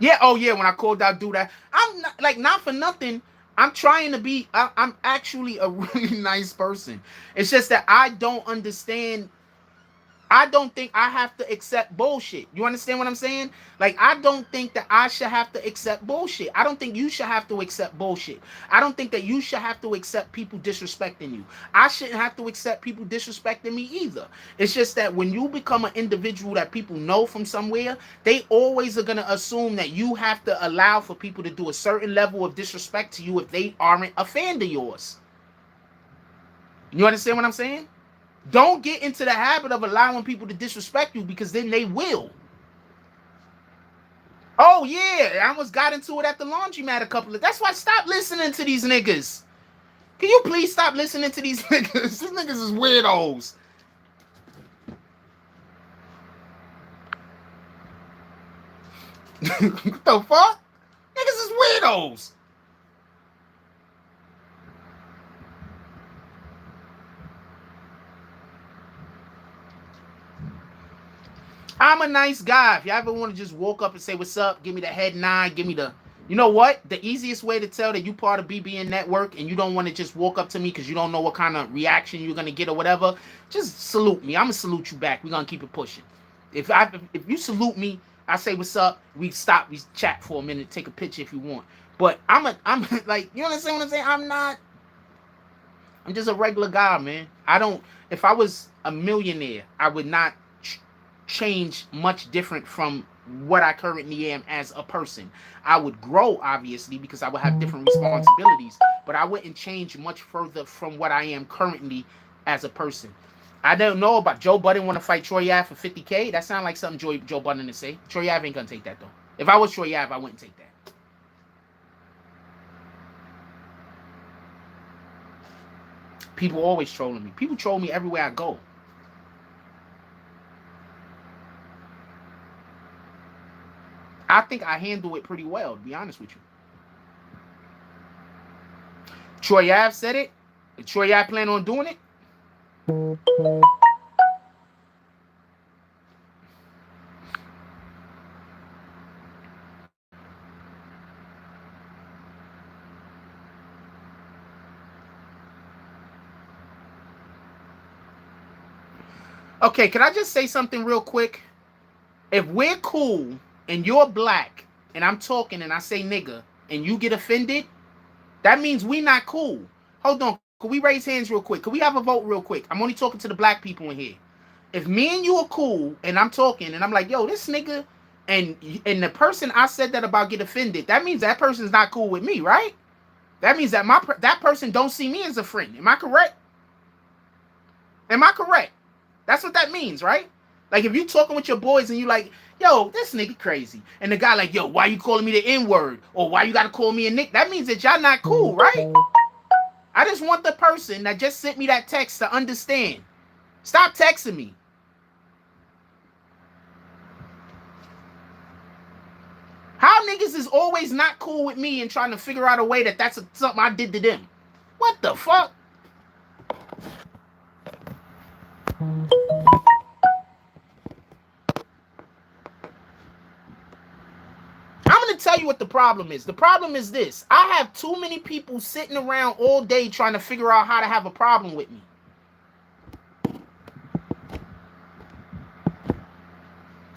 Yeah, oh yeah, when I called out dude, I'm not, like, not for nothing. I'm trying to be, I'm actually a really nice person. It's just that I don't understand. I don't think I have to accept bullshit. You understand what I'm saying? Like, I don't think that I should have to accept bullshit. I don't think you should have to accept bullshit. I don't think that you should have to accept people disrespecting you. I shouldn't have to accept people disrespecting me either. It's just that when you become an individual that people know from somewhere, they always are going to assume that you have to allow for people to do a certain level of disrespect to you if they aren't a fan of yours. You understand what I'm saying? Don't get into the habit of allowing people to disrespect you because then they will. Oh, yeah. I almost got into it at the laundromat a couple of... That's why stop listening to these niggas. Can you please stop listening to these niggas? These niggas is weirdos. What the fuck? Niggas is weirdos. I'm a nice guy. If you ever want to just walk up and say, what's up, give me the head nod, give me the... You know what? The easiest way to tell that you part of BBN Network and you don't want to just walk up to me because you don't know what kind of reaction you're going to get or whatever, just salute me. I'm going to salute you back. We're going to keep it pushing. If you salute me, I say, what's up? We stop. We chat for a minute. Take a picture if you want. But I'm like, you understand what I'm saying? I'm just a regular guy, man. If I was a millionaire, I would not change much different from what I currently am as a person. I would grow, obviously, because I would have different responsibilities, but I wouldn't change much further from what I am currently as a person. I don't know about Joe Budden want to fight Troy Ave for $50K. That sounds like something Joe Budden to say. Troy Ave ain't gonna take that, though. If I was Troy Ave, I wouldn't take that. People always trolling me. People troll me everywhere I go. I think I handle it pretty well, to be honest with you. Troy Ave said it. Troy Ave plan on doing it. Okay, can I just say something real quick? If we're cool and you're black and I'm talking and I say nigga and you get offended, that means we not cool. Hold on. Could we raise hands real quick? Could we have a vote real quick? I'm only talking to the black people in here. If me and you are cool and I'm talking and I'm like, yo, this nigga, and the person I said that about get offended, that means that person's not cool with me, right? That means that that person don't see me as a friend. Am I correct? Am I correct? That's what that means, right? Like if you talking with your boys and you like, yo, this nigga crazy. And the guy like, yo, why you calling me the N-word? Or why you got to call me a nick? That means that y'all not cool, right? I just want the person that just sent me that text to understand. Stop texting me. niggas is always not cool with me and trying to figure out a way that that's something I did to them. What the fuck? I'm going to tell you what the problem is. The problem is this. I have too many people sitting around all day trying to figure out how to have a problem with me.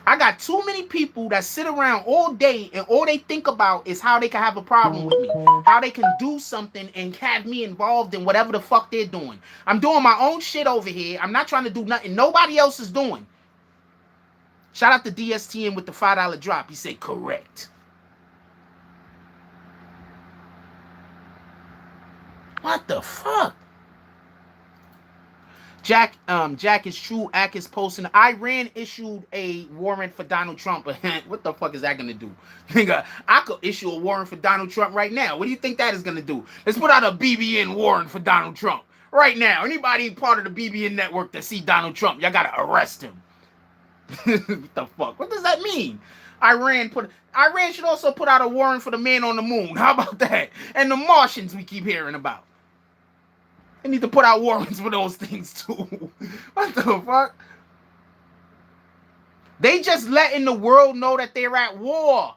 I got too many people that sit around all day and all they think about is how they can have a problem with me, how they can do something and have me involved in whatever the fuck they're doing. I'm doing my own shit over here. I'm not trying to do nothing nobody else is doing. Shout out to DSTN with the $5 drop. He said correct. What the fuck? Jack is true. Ack is posting. Iran issued a warrant for Donald Trump. What the fuck is that gonna do? Nigga, I could issue a warrant for Donald Trump right now. What do you think that is gonna do? Let's put out a BBN warrant for Donald Trump right now. Anybody part of the BBN network that see Donald Trump, y'all gotta arrest him. What the fuck? What does that mean? Iran should also put out a warrant for the man on the moon. How about that? And the Martians we keep hearing about. They need to put out warrants for those things too. What the fuck? They just letting the world know that they're at war.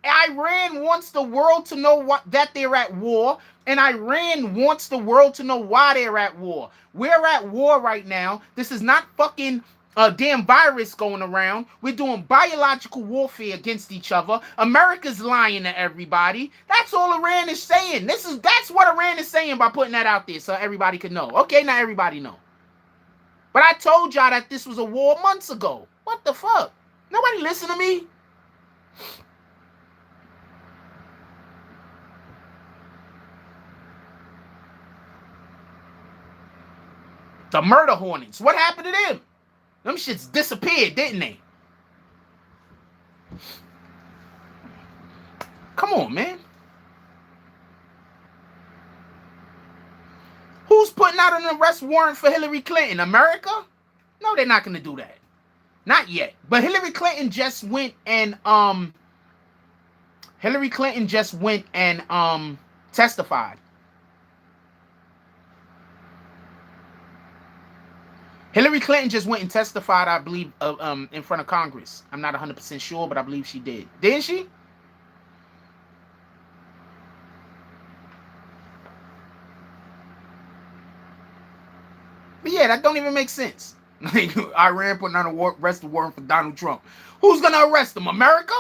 Iran wants the world to know that they're at war, and Iran wants the world to know why they're at war. We're at war right now. This is not fucking a damn virus going around. We're doing biological warfare against each other. America's lying to everybody. That's all Iran is saying. That's what Iran is saying by putting that out there so everybody could know. Okay, not everybody know. But I told y'all that this was a war months ago. What the fuck? Nobody listen to me? The murder hornets. What happened to them? Them shits disappeared, didn't they? Come on, man. Who's putting out an arrest warrant for Hillary Clinton? America? No, they're not going to do that. Not yet. But Hillary Clinton just went and testified. Hillary Clinton just went and testified, I believe, in front of Congress. I'm not 100% sure, but I believe she did. Didn't she? But yeah, that don't even make sense. Like, Iran putting on a arrest warrant for Donald Trump. Who's going to arrest him? America?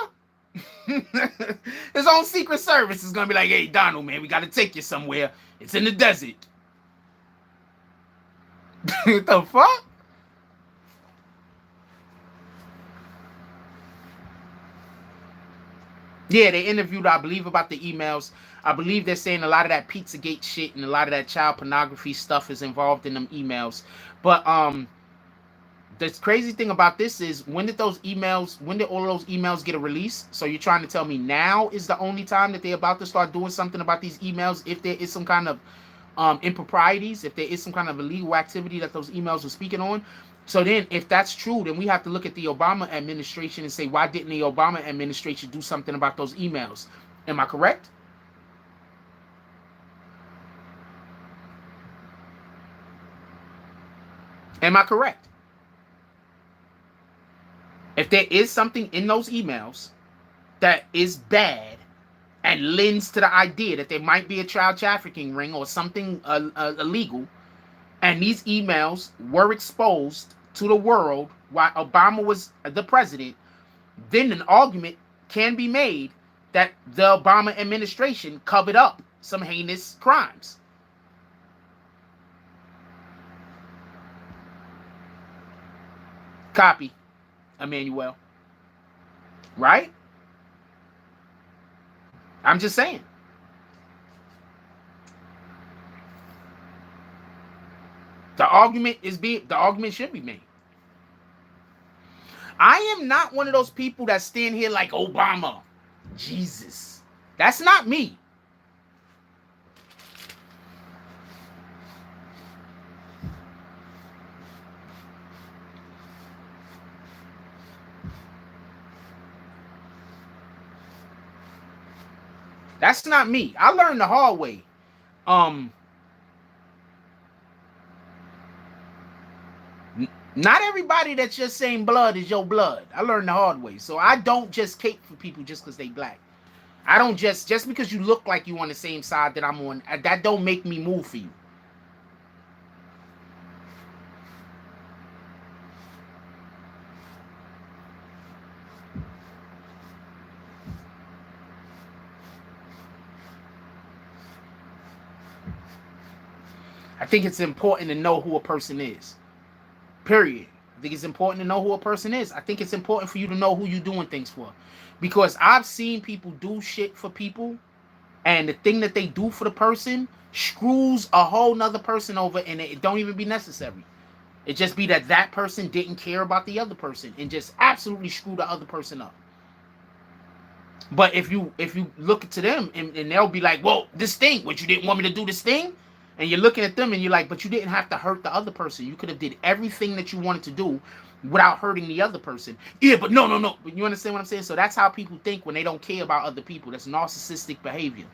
His own Secret Service is going to be like, hey, Donald, man, we got to take you somewhere. It's in the desert. What the fuck? Yeah, they interviewed, I believe, about the emails. I believe they're saying a lot of that Pizzagate shit and a lot of that child pornography stuff is involved in them emails. But the crazy thing about this is when did all of those emails get a release? So you're trying to tell me now is the only time that they're about to start doing something about these emails if there is some kind of improprieties, if there is some kind of illegal activity that those emails are speaking on. So then if that's true, then we have to look at the Obama administration and say, why didn't the Obama administration do something about those emails? Am I correct? Am I correct? If there is something in those emails that is bad and lends to the idea that there might be a child trafficking ring or something illegal, and these emails were exposed to the world while Obama was the president, then an argument can be made that the Obama administration covered up some heinous crimes. Copy, Emmanuel. Right? I'm just saying. The argument should be made. I am not one of those people that stand here like Obama. Jesus. That's not me. That's not me. I learned the hard way. Um, Not everybody that's just saying blood is your blood. I learned the hard way. So I don't just cape for people just because they black. I don't just because you look like you on the same side that I'm on, that don't make me move for you. I think it's important to know who a person is. Period. I think it's important to know who a person is. I think it's important for you to know who you're doing things for. Because I've seen people do shit for people, and the thing that they do for the person screws a whole nother person over, and it don't even be necessary. It just be that that person didn't care about the other person and just absolutely screw the other person up. But if you look to them and they'll be like, well, this thing, what, you didn't want me to do this thing? And you're looking at them and you're like, but you didn't have to hurt the other person. You could have did everything that you wanted to do without hurting the other person. Yeah, but no. But you understand what I'm saying? So that's how people think when they don't care about other people. That's narcissistic behavior.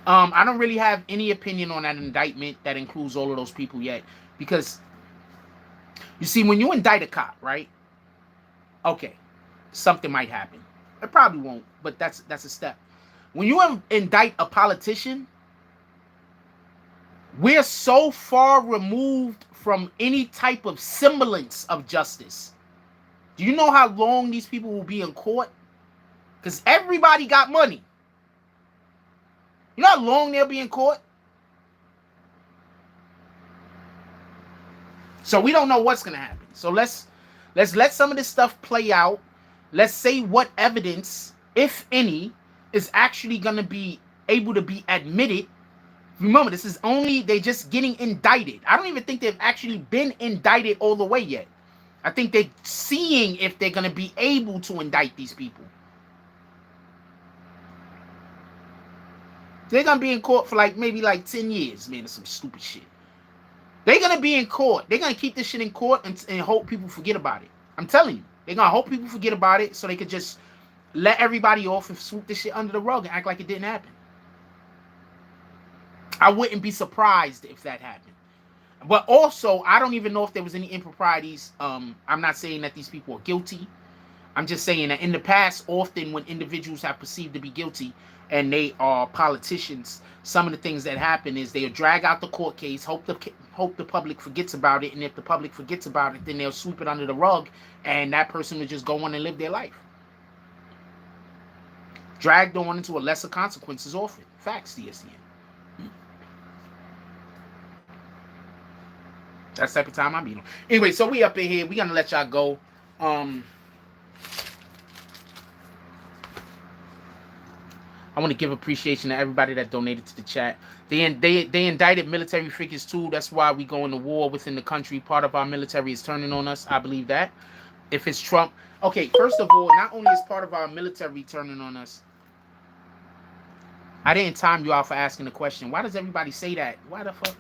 I don't really have any opinion on that indictment that includes all of those people yet. Because, you see, when you indict a cop, right? Okay, something might happen. It probably won't, but that's a step. When you indict a politician, we're so far removed from any type of semblance of justice. Do you know how long these people will be in court? Because everybody got money. You know how long they'll be in court? So we don't know what's going to happen. So let's let some of this stuff play out. Let's say what evidence, if any, is actually going to be able to be admitted. Remember, this is only, they're just getting indicted. I don't even think they've actually been indicted all the way yet. I think they're seeing if they're going to be able to indict these people. They're going to be in court for maybe 10 years, man. It's some stupid shit. They're going to be in court. They're going to keep this shit in court and hope people forget about it. I'm telling you. They're going to hope people forget about it so they could just let everybody off and swoop this shit under the rug and act like it didn't happen. I wouldn't be surprised if that happened. But also, I don't even know if there was any improprieties. I'm not saying that these people are guilty. I'm just saying that in the past, often when individuals have perceived to be guilty and they are politicians, some of the things that happen is they'll drag out the court case, hope the public forgets about it, and if the public forgets about it, then they'll sweep it under the rug, and that person will just go on and live their life. Dragged on into a lesser consequences often. Facts, DSN. That's the type of time I'm eating. Anyway, so we up in here. We gonna let y'all go. I want to give appreciation to everybody that donated to the chat. They indicted military figures too. That's why we go into war within the country. Part of our military is turning on us. I believe that. If it's Trump. Okay, first of all, not only is part of our military turning on us. I didn't time you out for asking the question. Why does everybody say that? Why the fuck?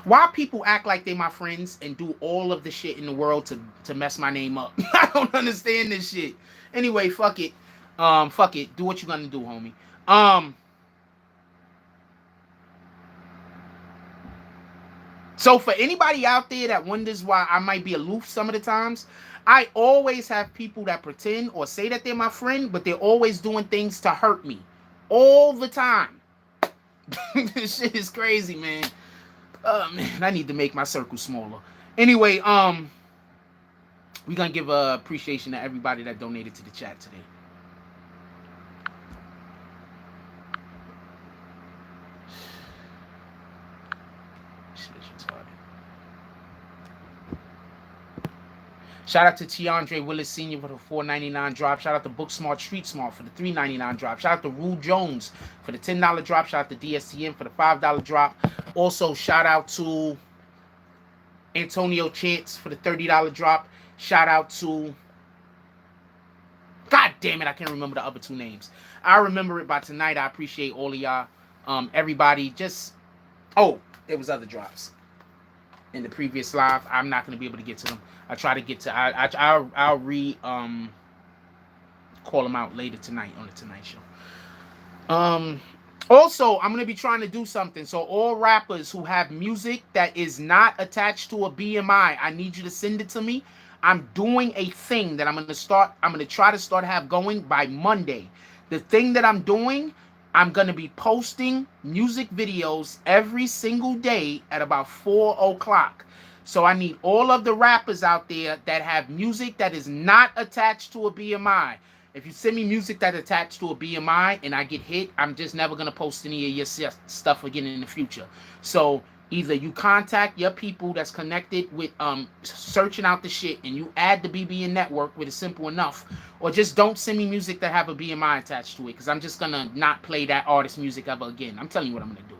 Why people act like they my friends and do all of the shit in the world to mess my name up? I don't understand this shit. Anyway, fuck it. Fuck it. Do what you gonna do, homie. So for anybody out there that wonders why I might be aloof some of the times, I always have people that pretend or say that they're my friend, but they're always doing things to hurt me. All the time. This shit is crazy, man. Man, I need to make my circle smaller. Anyway, we're gonna give appreciation to everybody that donated to the chat today. Shout out to Tiandre Willis Sr. for the $4.99 drop. Shout out to Booksmart Street Smart for the $3.99 drop. Shout out to Rue Jones for the $10 drop. Shout out to DSTN for the $5 drop. Also, shout out to Antonio Chance for the $30 drop. Shout out to... God damn it, I can't remember the other two names. I'll remember it by tonight. I appreciate all of y'all. Everybody just... Oh, there was other drops. in the previous live. I'm not going to be able to get to them. I try to get to. I'll call them out later tonight on the Tonight Show. Also, I'm going to be trying to do something. So all rappers who have music that is not attached to a BMI, I need you to send it to me. I'm doing a thing that I'm going to try to start have going by Monday. The thing that I'm doing, I'm going to be posting music videos every single day at about 4 o'clock. So I need all of the rappers out there that have music that is not attached to a BMI. If you send me music that's attached to a BMI and I get hit, I'm just never going to post any of your stuff again in the future. So either you contact your people that's connected with searching out the shit and you add the BBN network with it simple enough, or just don't send me music that have a BMI attached to it, because I'm just going to not play that artist music ever again. I'm telling you what I'm going to do.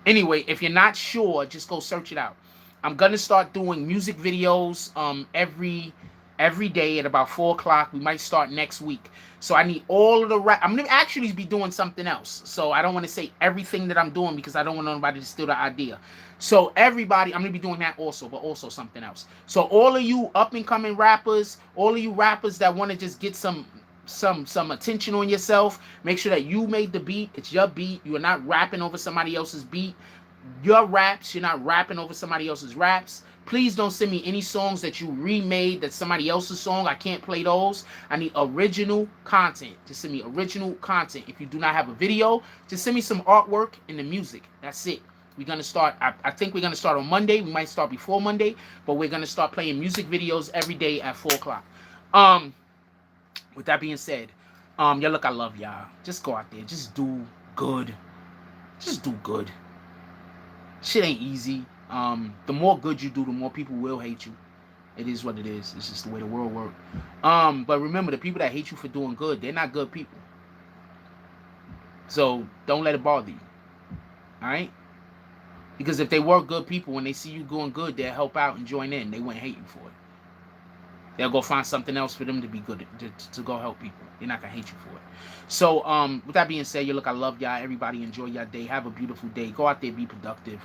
Anyway, if you're not sure, just go search it out. I'm going to start doing music videos every day at about 4 o'clock. We might start next week. So I need all of the I'm going to actually be doing something else. So I don't want to say everything that I'm doing because I don't want nobody to steal the idea. So everybody, I'm going to be doing that also, but also something else. So all of you up and coming rappers, all of you rappers that want to just get some attention on yourself, make sure that you made the beat. It's your beat. You are not rapping over somebody else's beat. Your raps, you're not rapping over somebody else's raps. Please don't send me any songs that you remade that's somebody else's song. I can't play those. I need original content. Just send me original content. If you do not have a video, just send me some artwork and the music. That's it. We're going to start, I think we're going to start on Monday. We might start before Monday, but we're going to start playing music videos every day at 4 o'clock. With that being said, yeah, look, I love y'all. Just go out there. Just do good. Just do good. Shit ain't easy. The more good you do, the more people will hate you. It is what it is. It's just the way the world works. But remember, the people that hate you for doing good, they're not good people. So don't let it bother you. Alright? Because if they were good people, when they see you going good, they'll help out and join in. They wouldn't hate you for it. They'll go find something else for them to be good, to go help people. They're not going to hate you for it. So, with that being said, look, I love y'all. Everybody enjoy your day. Have a beautiful day. Go out there, be productive.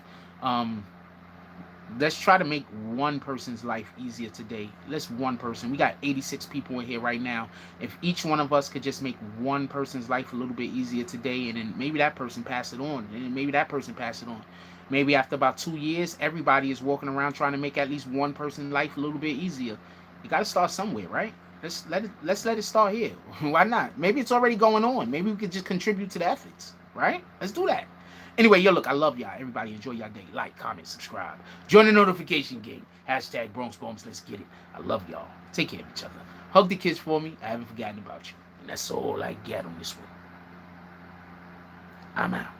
Let's try to make one person's life easier today. Let's one person. We got 86 people in here right now. If each one of us could just make one person's life a little bit easier today, and then maybe that person pass it on, and then maybe that person pass it on. Maybe after about 2 years, everybody is walking around trying to make at least one person's life a little bit easier. You got to start somewhere, right? Let's let it start here. Why not? Maybe it's already going on. Maybe we could just contribute to the efforts, right? Let's do that. Anyway, look, I love y'all. Everybody enjoy y'all day. Like, comment, subscribe. Join the notification gang. Hashtag Bronx Bombs. Let's get it. I love y'all. Take care of each other. Hug the kids for me. I haven't forgotten about you. And that's all I got on this one. I'm out.